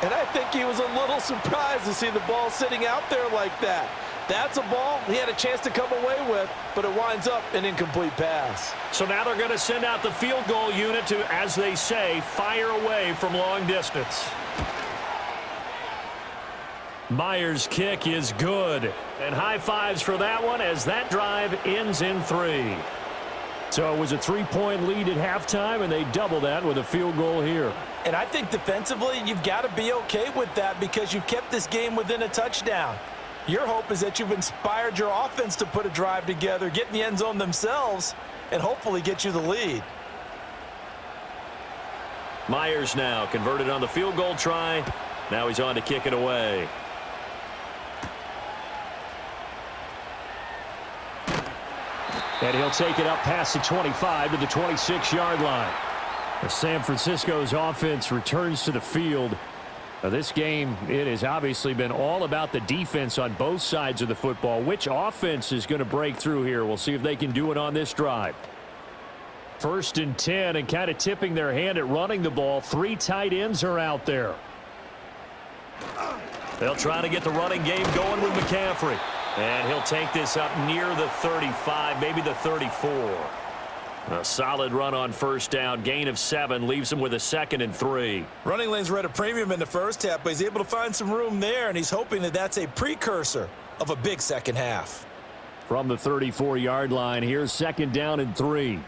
And I think he was a little surprised to see the ball sitting out there like that. That's a ball he had a chance to come away with, but it winds up an incomplete pass. So now they're going to send out the field goal unit to, as they say, fire away from long distance. Myers' kick is good. And high fives for that one as that drive ends in 3. So it was a 3-point lead at halftime, and they double that with a field goal here. And I think defensively, you've got to be okay with that because you've kept this game within a touchdown. Your hope is that you've inspired your offense to put a drive together, get in the end zone themselves, and hopefully get you the lead. Myers now converted on the field goal try. Now he's on to kick it away. And he'll take it up past the 25 to the 26-yard line. As San Francisco's offense returns to the field. Now this game, it has obviously been all about the defense on both sides of the football. Which offense is going to break through here? We'll see if they can do it on this drive. 1st and 10, and kind of tipping their hand at running the ball. 3 tight ends are out there. They'll try to get the running game going with McCaffrey. And he'll take this up near the 35, maybe the 34. A solid run on 1st down. Gain of 7 leaves him with a 2nd and 3. Running lanes were at a premium in the first half, but he's able to find some room there, and he's hoping that that's a precursor of a big second half. From the 34-yard line, here's 2nd down and 3.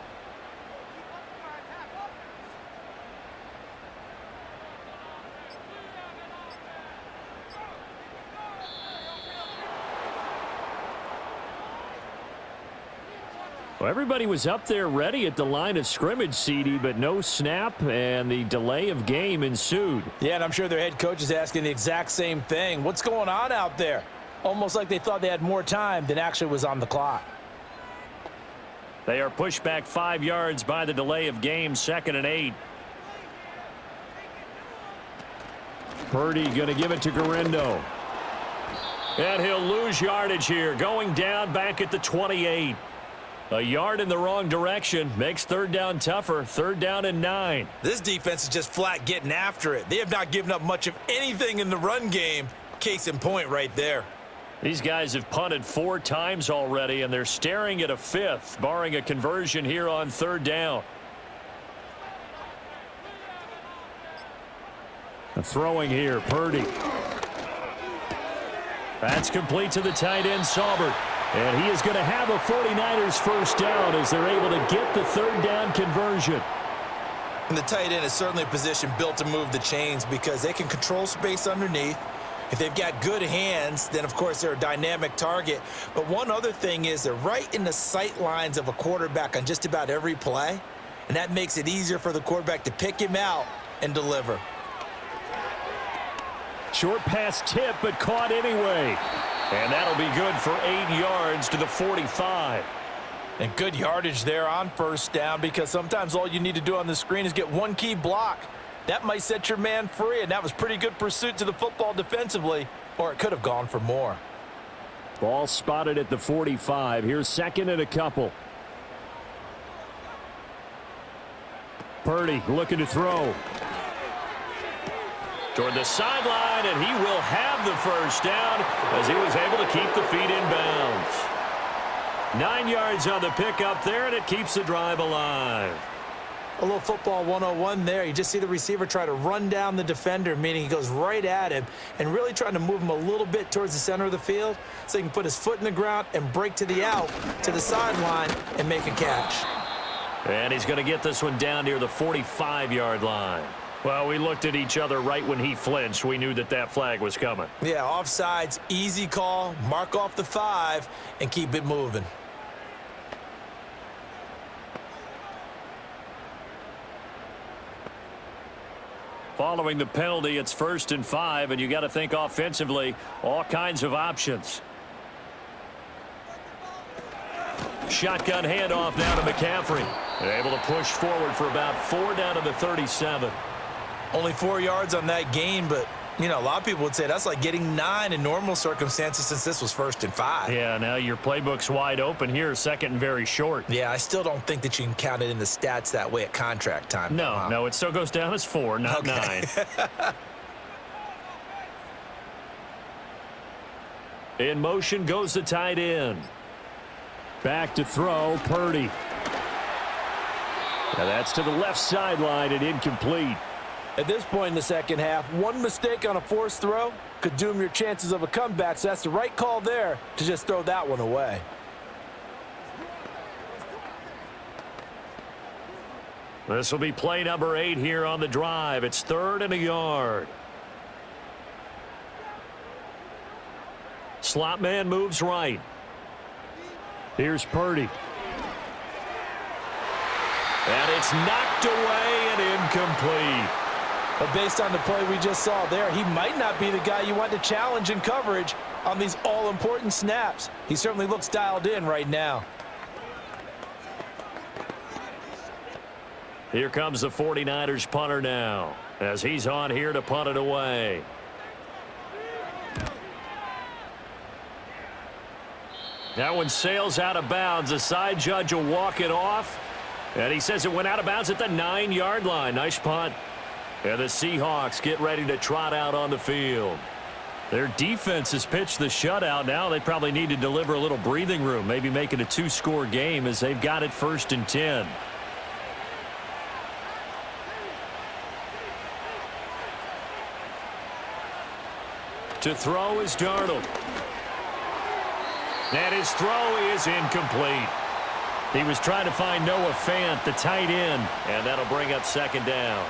Well, everybody was up there ready at the line of scrimmage, CD, but no snap, and the delay of game ensued. Yeah, and I'm sure their head coach is asking the exact same thing. What's going on out there? Almost like they thought they had more time than actually was on the clock. They are pushed back 5 yards by the delay of game, 2nd and 8. Purdy going to give it to Garindo. And he'll lose yardage here, going down back at the 28. A yard in the wrong direction makes 3rd down tougher. 3rd down and 9. This defense is just flat getting after it. They have not given up much of anything in the run game. Case in point right there. These guys have punted 4 times already, and they're staring at a 5th, barring a conversion here on 3rd down. Throwing here, Purdy. That's complete to the tight end, Saubert. And he is going to have a 49ers 1st down as they're able to get the 3rd down conversion. And the tight end is certainly a position built to move the chains because they can control space underneath. If they've got good hands, then, of course, they're a dynamic target. But one other thing is they're right in the sight lines of a quarterback on just about every play, and that makes it easier for the quarterback to pick him out and deliver. Short pass tip, but caught anyway. And that'll be good for 8 yards to the 45. And good yardage there on 1st down because sometimes all you need to do on the screen is get one key block. That might set your man free, and that was pretty good pursuit to the football defensively, or it could have gone for more. Ball spotted at the 45. Here's 2nd and a couple. Purdy looking to throw. Toward the sideline, and he will have the 1st down as he was able to keep the feet in bounds. 9 yards on the pickup there, and it keeps the drive alive. A little football 101 there. You just see the receiver try to run down the defender, meaning he goes right at him and really trying to move him a little bit towards the center of the field so he can put his foot in the ground and break to the out, to the sideline, and make a catch. And he's going to get this one down near the 45-yard line. Well, we looked at each other right when he flinched. We knew that that flag was coming. Yeah, offsides, easy call, mark off the 5, and keep it moving. Following the penalty, it's 1st and 5, and you got to think offensively, all kinds of options. Shotgun handoff now to McCaffrey. They're able to push forward for about 4 down to the 37. Only 4 yards on that gain, but, you know, a lot of people would say that's like getting 9 in normal circumstances since this was 1st and 5. Yeah, now your playbook's wide open here, 2nd and very short. Yeah, I still don't think that you can count it in the stats that way at contract time. No, it still goes down as 4, not 9. In motion goes the tight end. Back to throw, Purdy. Now that's to the left sideline and incomplete. At this point in the second half, one mistake on a forced throw could doom your chances of a comeback, so that's the right call there to just throw that one away. This will be play number 8 here on the drive. It's 3rd and a yard. Slot man moves right. Here's Purdy. And it's knocked away and incomplete. But based on the play we just saw there, he might not be the guy you want to challenge in coverage on these all-important snaps. He certainly looks dialed in right now. Here comes the 49ers punter now, as he's on here to punt it away. That one sails out of bounds. The side judge will walk it off. And he says it went out of bounds at the 9-yard line. Nice punt. And the Seahawks get ready to trot out on the field. Their defense has pitched the shutout. Now they probably need to deliver a little breathing room. Maybe make it a 2-score game as they've got it 1st and 10. To throw is Darnold. And his throw is incomplete. He was trying to find Noah Fant, the tight end, and that'll bring up 2nd down.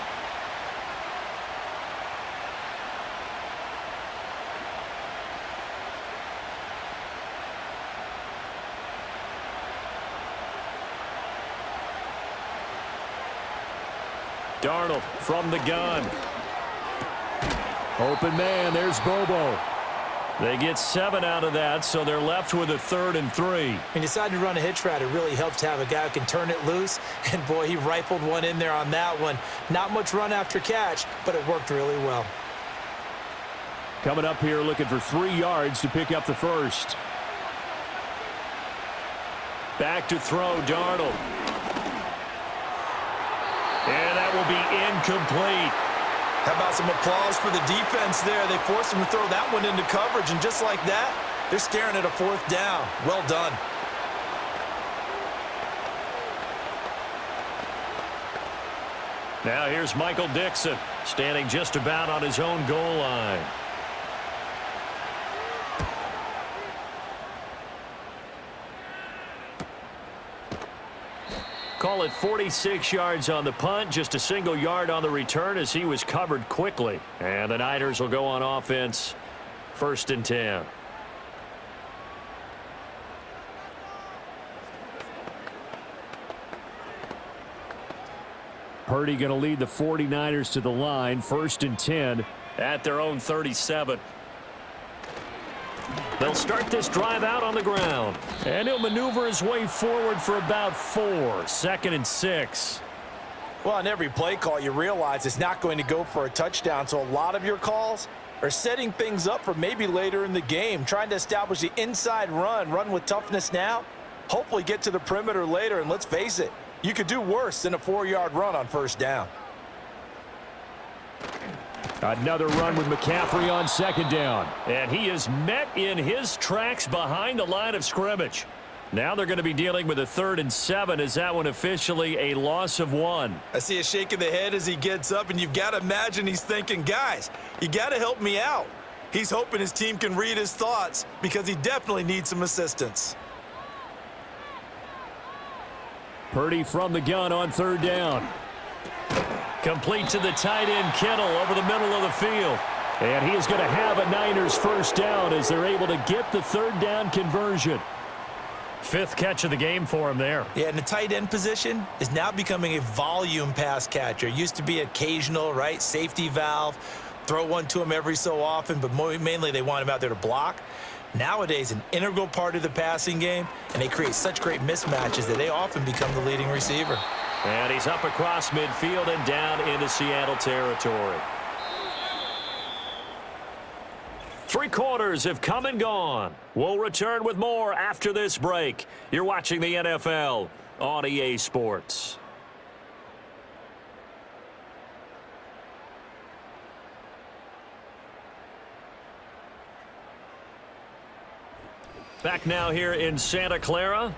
Darnold from the gun. Open man, there's Bobo. They get 7 out of that, so they're left with a 3rd and 3. He decided to run a hitch route. It really helps to have a guy who can turn it loose. And, boy, he rifled one in there on that one. Not much run after catch, but it worked really well. Coming up here looking for 3 yards to pick up the first. Back to throw, Darnold. And that will be incomplete. How about some applause for the defense there? They forced him to throw that one into coverage, and just like that, they're staring at a 4th down. Well done. Now here's Michael Dixon, standing just about on his own goal line. Call it 46 yards on the punt, just a single yard on the return as he was covered quickly. And the Niners will go on offense, 1st and 10. Purdy going to lead the 49ers to the line, 1st and 10. At their own 37. They'll start this drive out on the ground. And he'll maneuver his way forward for about 4. 2nd and 6. Well, on every play call, you realize it's not going to go for a touchdown. So a lot of your calls are setting things up for maybe later in the game, trying to establish the inside run with toughness now, hopefully get to the perimeter later. And let's face it, you could do worse than a 4-yard run on 1st down. Another run with McCaffrey on 2nd down. And he is met in his tracks behind the line of scrimmage. Now they're going to be dealing with a 3rd and 7. Is that one officially a loss of 1? I see a shake of the head as he gets up, and you've got to imagine he's thinking, guys, you got to help me out. He's hoping his team can read his thoughts because he definitely needs some assistance. Purdy from the gun on 3rd down. Complete to the tight end, Kittle, over the middle of the field. And he is going to have a Niners 1st down as they're able to get the 3rd down conversion. Fifth catch of the game for him there. Yeah, and the tight end position is now becoming a volume pass catcher. Used to be occasional, right? Safety valve. Throw one to him every so often, but mainly they want him out there to block. Nowadays, an integral part of the passing game, and they create such great mismatches that they often become the leading receiver. And he's up across midfield and down into Seattle territory. 3 quarters have come and gone. We'll return with more after this break. You're watching the NFL on EA Sports. Back now here in Santa Clara.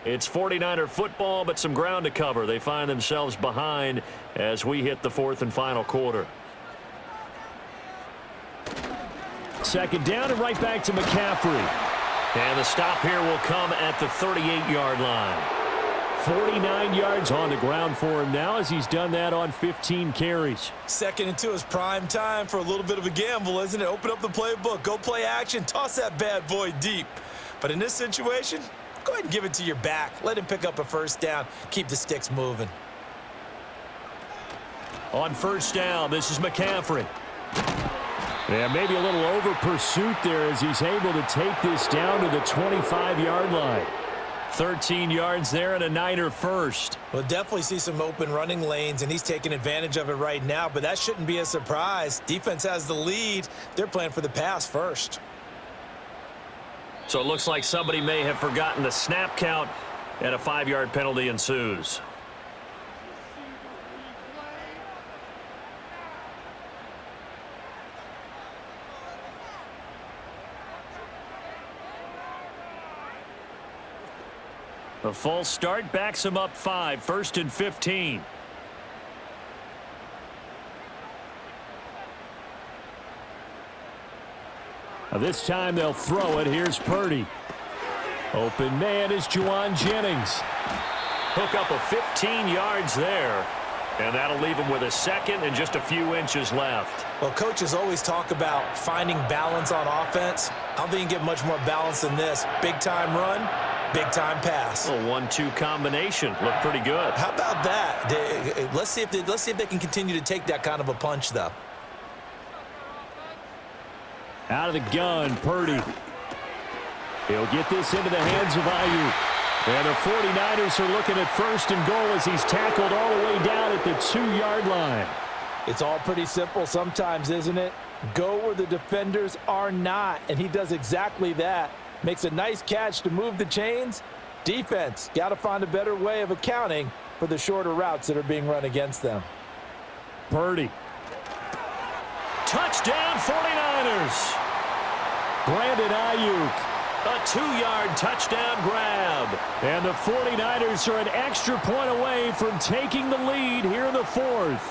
It's 49er football, but some ground to cover. They find themselves behind as we hit the 4th and final quarter. Second down and right back to McCaffrey. And the stop here will come at the 38-yard line. 49 yards on the ground for him now as he's done that on 15 carries. 2nd and 2 is prime time for a little bit of a gamble, isn't it? Open up the playbook, go play action, toss that bad boy deep. But in this situation, go ahead and give it to your back. Let him pick up a first down. Keep the sticks moving. On first down, this is McCaffrey. Yeah, maybe a little over pursuit there as he's able to take this down to the 25-yard line. 13 yards there and a Niner first. We'll definitely see some open running lanes, and he's taking advantage of it right now, but that shouldn't be a surprise. Defense has the lead. They're playing for the pass first. So it looks like somebody may have forgotten the snap count, and a 5-yard penalty ensues. The false start backs him up 5, 1st and 15. Now this time they'll throw it. Here's Purdy. Open man is Juwan Jennings. Hook up of 15 yards there. And that'll leave him with a 2nd and just a few inches left. Well, coaches always talk about finding balance on offense. I don't think you can get much more balance than this. Big-time run, big-time pass. A 1-2 combination. Looked pretty good. How about that? Let's see if they can continue to take that kind of a punch, though. Out of the gun, Purdy. He'll get this into the hands of Ayuk. And the 49ers are looking at 1st and goal as he's tackled all the way down at the 2-yard line. It's all pretty simple sometimes, isn't it? Go where the defenders are not, and he does exactly that. Makes a nice catch to move the chains. Defense, got to find a better way of accounting for the shorter routes that are being run against them. Purdy. Touchdown 49ers. Brandon Ayuk. A 2-yard touchdown grab. And the 49ers are an extra point away from taking the lead here in the 4th.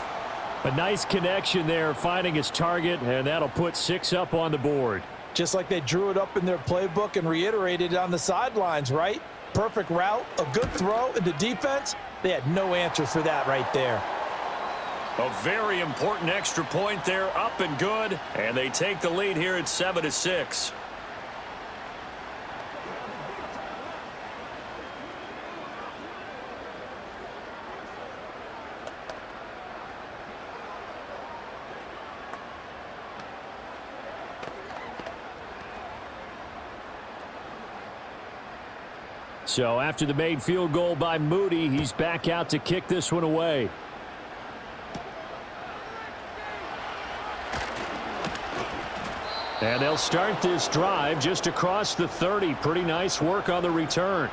A nice connection there, finding his target, and that'll put 6 up on the board. Just like they drew it up in their playbook and reiterated it on the sidelines, right? Perfect route, a good throw, and the defense, they had no answer for that right there. A very important extra point there, up and good. And they take the lead here at 7-6. So after the made field goal by Moody, he's back out to kick this one away. And they'll start this drive just across the 30. Pretty nice work on the return.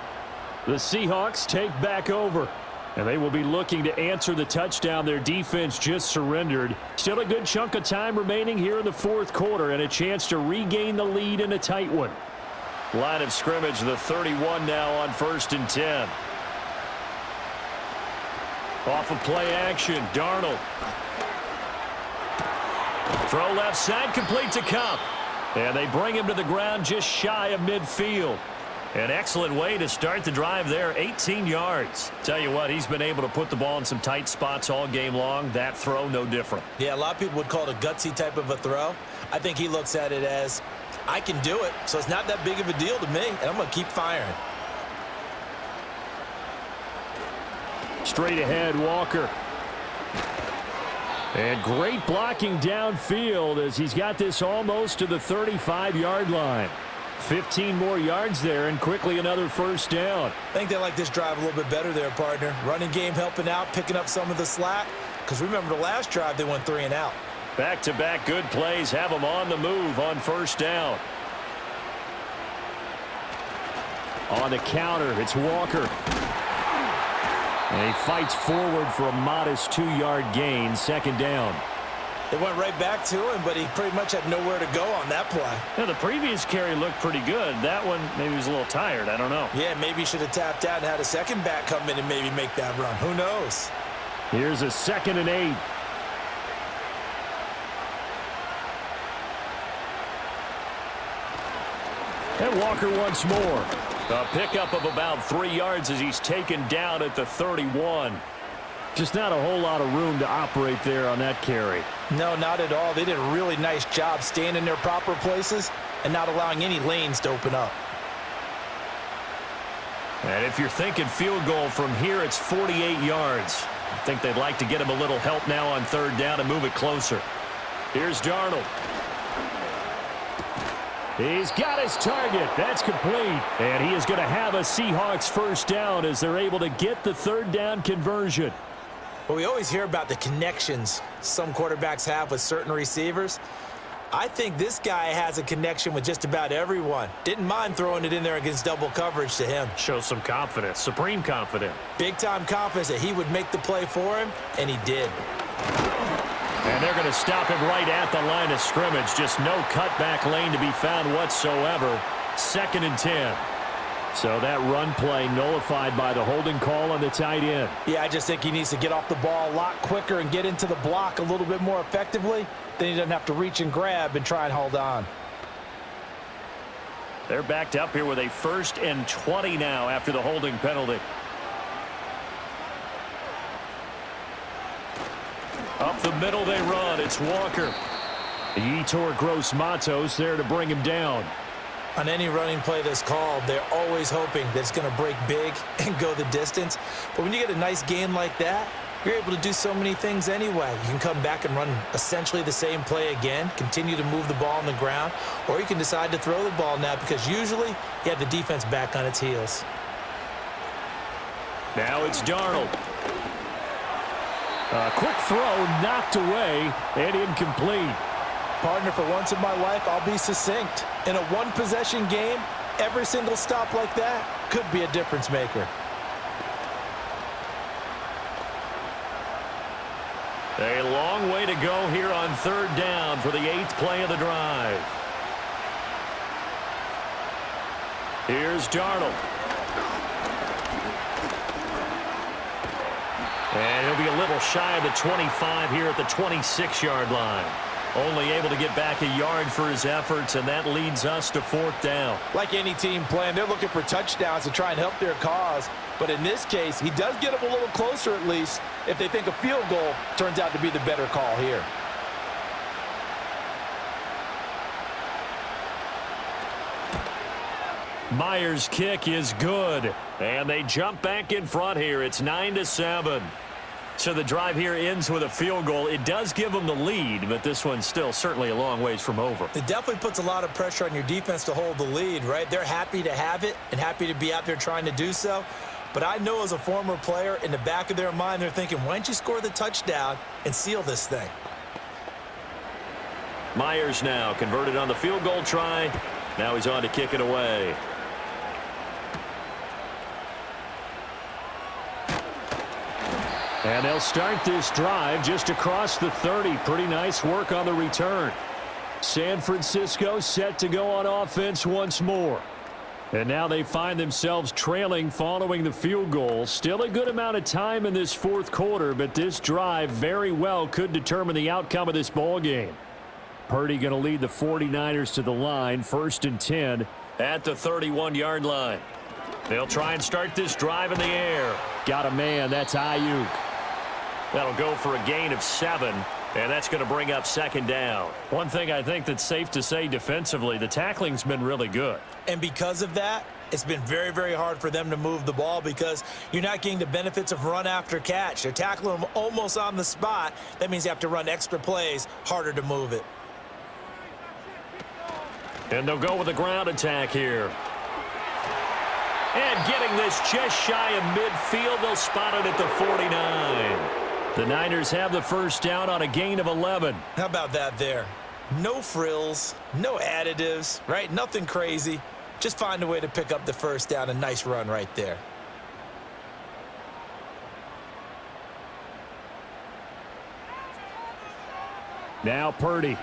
The Seahawks take back over. And they will be looking to answer the touchdown their defense just surrendered. Still a good chunk of time remaining here in the 4th quarter and a chance to regain the lead in a tight one. Line of scrimmage, the 31 now on 1st and 10. Off of play action, Darnold. Throw left side, complete to Cup. And they bring him to the ground just shy of midfield. An excellent way to start the drive there, 18 yards. Tell you what, he's been able to put the ball in some tight spots all game long. That throw, no different. Yeah, a lot of people would call it a gutsy type of a throw. I think he looks at it as I can do it, so it's not that big of a deal to me, and I'm going to keep firing. Straight ahead, Walker. And great blocking downfield as he's got this almost to the 35-yard line. 15 more yards there and quickly another first down. I think they like this drive a little bit better there, partner. Running game helping out, picking up some of the slack. Because remember the last drive, they went 3 and out. Back-to-back good plays have them on the move on first down. On the counter, it's Walker. And he fights forward for a modest 2-yard gain, second down. They went right back to him, but he pretty much had nowhere to go on that play. Yeah, the previous carry looked pretty good. That one, maybe he was a little tired. I don't know. Yeah, maybe he should have tapped out and had a second back come in and maybe make that run. Who knows? Here's a 2nd and 8. And Walker once more. A pickup of about 3 yards as he's taken down at the 31. Just not a whole lot of room to operate there on that carry. No, not at all. They did a really nice job staying in their proper places and not allowing any lanes to open up. And if you're thinking field goal from here, it's 48 yards. I think they'd like to get him a little help now on third down and move it closer. Here's Darnold. He's got his target. That's complete. And he is going to have a Seahawks first down as they're able to get the third down conversion. Well, we always hear about the connections some quarterbacks have with certain receivers. I think this guy has a connection with just about everyone. Didn't mind throwing it in there against double coverage to him. Shows some confidence, supreme confidence. Big-time confidence that he would make the play for him, and he did. And they're going to stop him right at the line of scrimmage. Just no cutback lane to be found whatsoever. 2nd and 10. So that run play nullified by the holding call on the tight end. Yeah, I just think he needs to get off the ball a lot quicker and get into the block a little bit more effectively. Then he doesn't have to reach and grab and try and hold on. They're backed up here with a 1st and 20 now after the holding penalty. Up the middle they run. It's Walker. Yetur Gross-Matos there to bring him down. On any running play that's called, they're always hoping that it's going to break big and go the distance. But when you get a nice gain like that, you're able to do so many things anyway. You can come back and run essentially the same play again, continue to move the ball on the ground, or you can decide to throw the ball now because usually you have the defense back on its heels. Now it's Darnold. A quick throw knocked away and incomplete. Partner, for once in my life, I'll be succinct. In a one-possession game, every single stop like that could be a difference maker. A long way to go here on third down for the 8th play of the drive. Here's Darnold. And he'll be a little shy of the 25 here at the 26-yard line. Only able to get back a yard for his efforts, and that leads us to 4th down. Like any team playing, they're looking for touchdowns to try and help their cause. But in this case, he does get them a little closer at least if they think a field goal turns out to be the better call here. Myers' kick is good, and they jump back in front here. It's 9-7. So the drive here ends with a field goal. It does give them the lead, but this one's still certainly a long ways from over. It definitely puts a lot of pressure on your defense to hold the lead, right? They're happy to have it and happy to be out there trying to do so. But I know as a former player, in the back of their mind, they're thinking, why don't you score the touchdown and seal this thing? Myers now converted on the field goal try. Now he's on to kick it away. And they'll start this drive just across the 30. Pretty nice work on the return. San Francisco set to go on offense once more. And now they find themselves trailing following the field goal. Still a good amount of time in this 4th quarter, but this drive very well could determine the outcome of this ball game. Purdy going to lead the 49ers to the line, 1st and 10. At the 31-yard line. They'll try and start this drive in the air. Got a man, that's Ayuk. That'll go for a gain of 7. And that's going to bring up second down. One thing I think that's safe to say defensively, the tackling's been really good. And because of that, it's been very, very hard for them to move the ball because you're not getting the benefits of run after catch. They're tackling them almost on the spot. That means you have to run extra plays, harder to move it. And they'll go with a ground attack here. And getting this just shy of midfield, they'll spot it at the 49. The Niners have the first down on a gain of 11. How about that there? No frills, no additives, right? Nothing crazy. Just find a way to pick up the first down. A nice run right there. Now Purdy.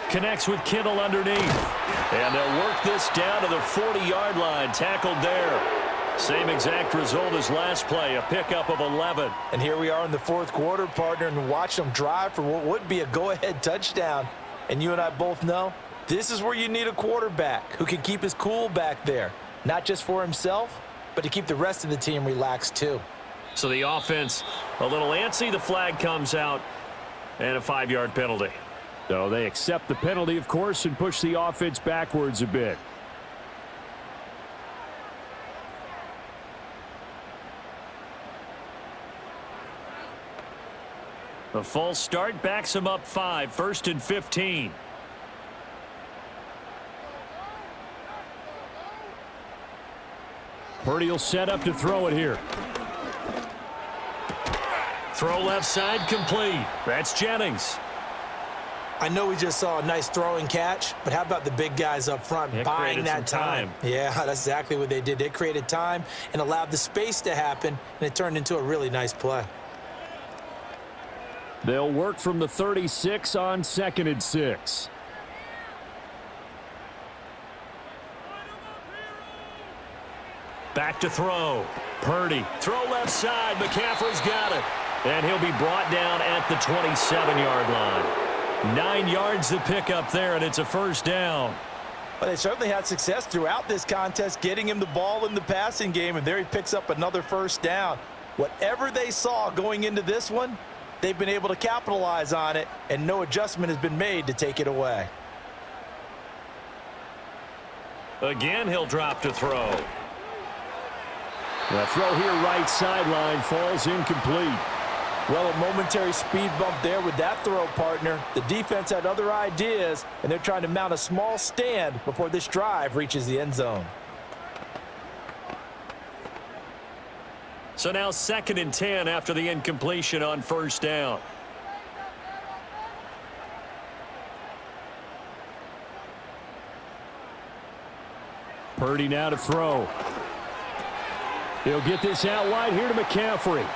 Connects with Kittle underneath. And they'll work this down to the 40-yard line. Tackled there. Same exact result as last play, a pickup of 11. And here we are in the fourth quarter, partner, and watch them drive for what would be a go-ahead touchdown. And you and I both know this is where you need a quarterback who can keep his cool back there, not just for himself, but to keep the rest of the team relaxed too. So the offense a little antsy. The flag comes out and a 5-yard penalty. So they accept the penalty, of course, and push the offense backwards a bit. The false start backs him up 5, 1st and 15. Purdy will set up to throw it here. Throw left side complete. That's Jennings. I know we just saw a nice throwing catch, but how about the big guys up front buying that time? Yeah, that's exactly what they did. They created time and allowed the space to happen, and it turned into a really nice play. They'll work from the 36 on 2nd and 6. Back to throw. Purdy. Throw left side. McCaffrey's got it. And he'll be brought down at the 27-yard line. 9 yards to pick up there, and it's a first down. Well, they certainly had success throughout this contest, getting him the ball in the passing game, and there he picks up another first down. Whatever they saw going into this one, they've been able to capitalize on it, and no adjustment has been made to take it away. Again, he'll drop to throw. The throw here right sideline falls incomplete. Well, a momentary speed bump there with that throw, partner. The defense had other ideas, and they're trying to mount a small stand before this drive reaches the end zone. So now 2nd and 10 after the incompletion on first down. Purdy now to throw. He'll get this out wide here to McCaffrey.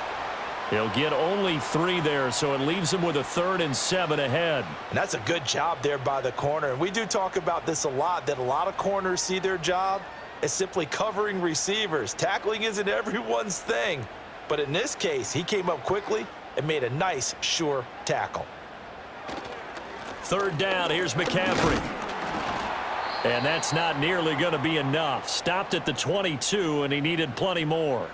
He'll get only 3 there, so it leaves him with a 3rd and 7 ahead. And that's a good job there by the corner. And we do talk about this a lot, that a lot of corners see their job as simply covering receivers. Tackling isn't everyone's thing. But in this case, he came up quickly and made a nice, sure tackle. 3rd down, here's McCaffrey. And that's not nearly going to be enough. Stopped at the 22, and he needed plenty more.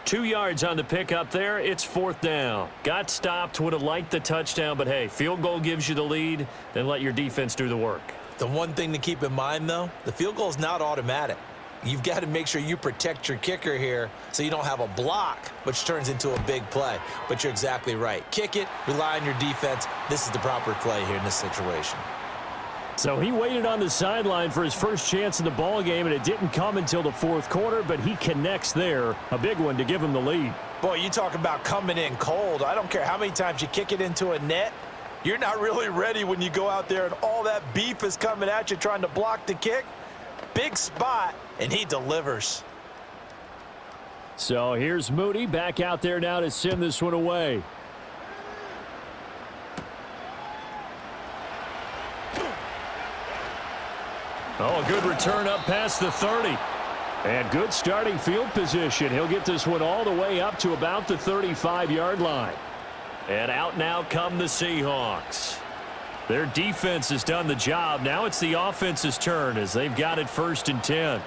2 yards on the pickup there. It's 4th down. Got stopped, would have liked the touchdown, but hey, field goal gives you the lead, then let your defense do the work. The one thing to keep in mind, though, the field goal is not automatic. You've got to make sure you protect your kicker here so you don't have a block, which turns into a big play. But you're exactly right. Kick it, rely on your defense. This is the proper play here in this situation. So he waited on the sideline for his first chance in the ball game, and it didn't come until the 4th quarter, but he connects there. A big one to give him the lead. Boy, you talk about coming in cold. I don't care how many times you kick it into a net. You're not really ready when you go out there and all that beef is coming at you trying to block the kick. Big spot, and he delivers. So here's Moody back out there now to send this one away. Oh, a good return up past the 30. And good starting field position. He'll get this one all the way up to about the 35-yard line. And out now come the Seahawks. Their defense has done the job. Now it's the offense's turn as they've got it 1st and 10.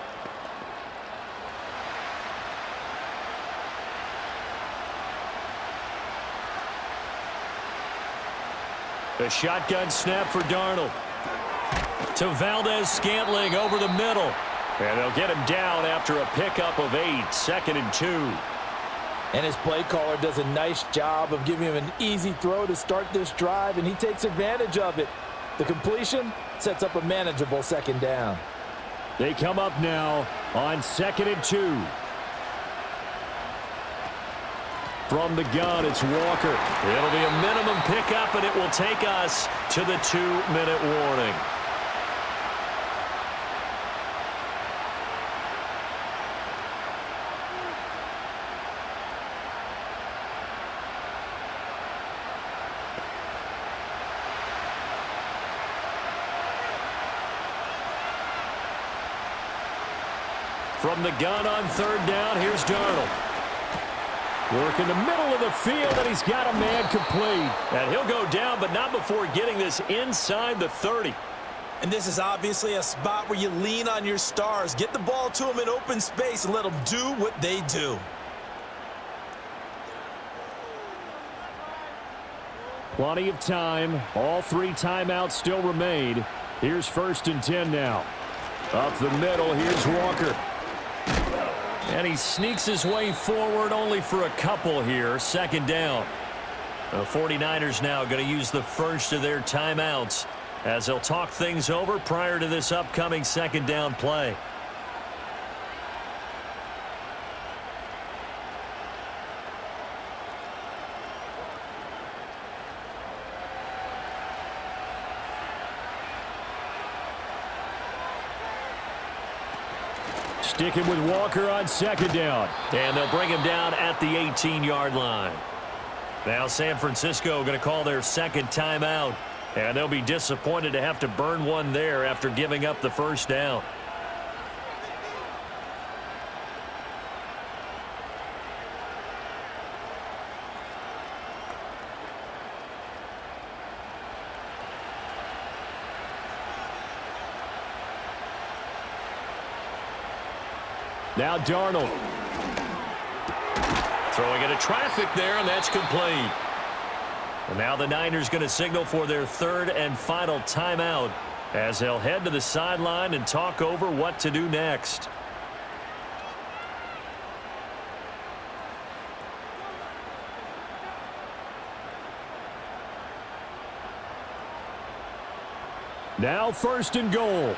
The shotgun snap for Darnold. To Valdez-Scantling over the middle. And they'll get him down after a pickup of 8, 2nd and 2. And his play caller does a nice job of giving him an easy throw to start this drive, and he takes advantage of it. The completion sets up a manageable 2nd down. They come up now on 2nd and 2. From the gun, it's Walker. It'll be a minimum pickup, and it will take us to the 2-minute warning. From the gun on 3rd down, here's Darnold. Work in the middle of the field, and he's got a man complete. And he'll go down, but not before getting this inside the 30. And this is obviously a spot where you lean on your stars. Get the ball to them in open space and let them do what they do. Plenty of time. All 3 timeouts still remain. Here's 1st and 10 now. Up the middle, here's Walker. And he sneaks his way forward only for a couple here. 2nd down. The 49ers now going to use the first of their timeouts as they'll talk things over prior to this upcoming 2nd down play. Sticking with Walker on 2nd down. And they'll bring him down at the 18-yard line. Now San Francisco going to call their 2nd timeout. And they'll be disappointed to have to burn one there after giving up the 1st down. Now Darnold. Throwing into traffic there, and that's complete. And now the Niners going to signal for their 3rd and final timeout as they'll head to the sideline and talk over what to do next. Now 1st and goal.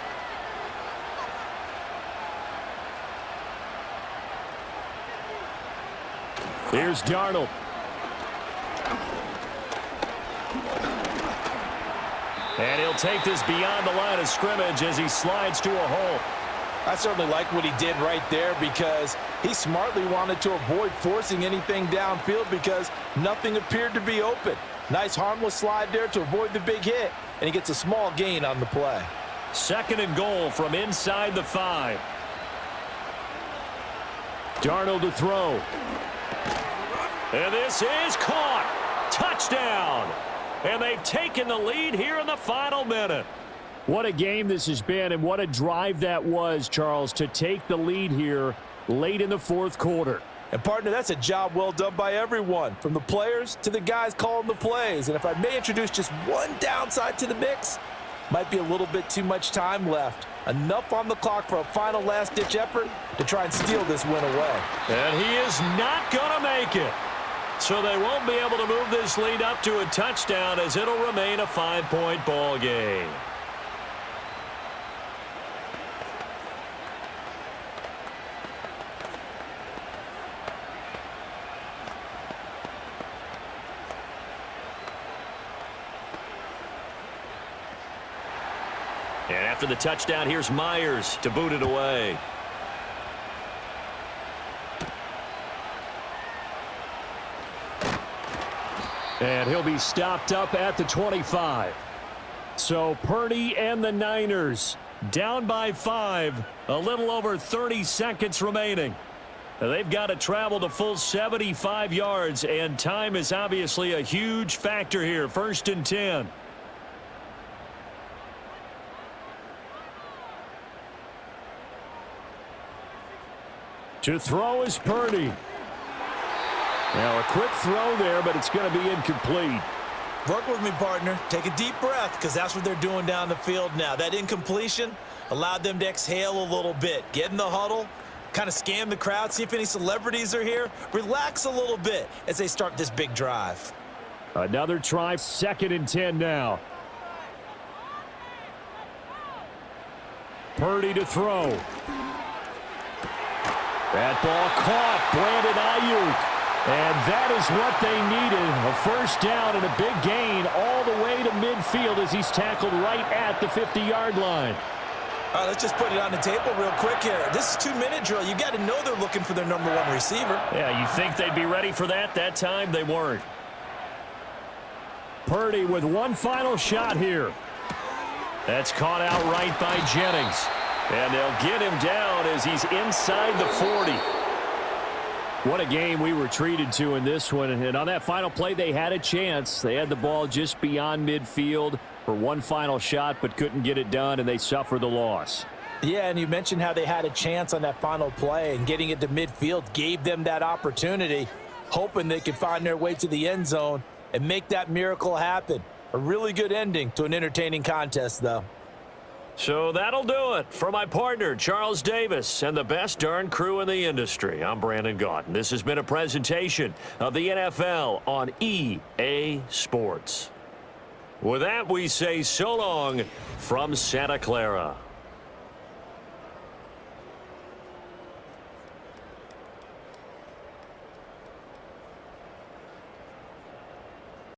Here's Darnold. And he'll take this beyond the line of scrimmage as he slides to a hole. I certainly like what he did right there because he smartly wanted to avoid forcing anything downfield because nothing appeared to be open. Nice harmless slide there to avoid the big hit, and he gets a small gain on the play. 2nd and goal from inside the 5. Darnold to throw. And this is caught. Touchdown. And they've taken the lead here in the final minute. What a game this has been, and what a drive that was, Charles, to take the lead here late in the 4th quarter. And, partner, that's a job well done by everyone, from the players to the guys calling the plays. And if I may introduce just one downside to the mix, might be a little bit too much time left. Enough on the clock for a final last-ditch effort to try and steal this win away. And he is not going to make it. So they won't be able to move this lead up to a touchdown as it'll remain a 5-point ball game. And after the touchdown, here's Myers to boot it away. And he'll be stopped up at the 25. So Purdy and the Niners down by 5. A little over 30 seconds remaining. They've got to travel the full 75 yards, and time is obviously a huge factor here. 1st and 10. To throw is Purdy. Now a quick throw there, but it's going to be incomplete. Work with me, partner. Take a deep breath, because that's what they're doing down the field now. That incompletion allowed them to exhale a little bit. Get in the huddle, kind of scan the crowd, see if any celebrities are here. Relax a little bit as they start this big drive. Another try, 2nd and 10 now. Purdy to throw. That ball caught. Brandon Ayuk. And that is what they needed. A first down and a big gain all the way to midfield as he's tackled right at the 50-yard line. All right, let's just put it on the table real quick here. This is 2-minute drill. You got to know they're looking for their number 1 receiver. Yeah, you think they'd be ready for that? That time they weren't. Purdy with one final shot here. That's caught out right by Jennings. And they'll get him down as he's inside the 40. What a game we were treated to in this one. And on that final play, they had a chance. They had the ball just beyond midfield for one final shot, but couldn't get it done, and they suffered the loss. Yeah, and you mentioned how they had a chance on that final play, and getting it to midfield gave them that opportunity, hoping they could find their way to the end zone and make that miracle happen. A really good ending to an entertaining contest, though. So that'll do it for my partner, Charles Davis, and the best darn crew in the industry. I'm Brandon Gaunt. This has been a presentation of the NFL on EA Sports. With that, we say so long from Santa Clara.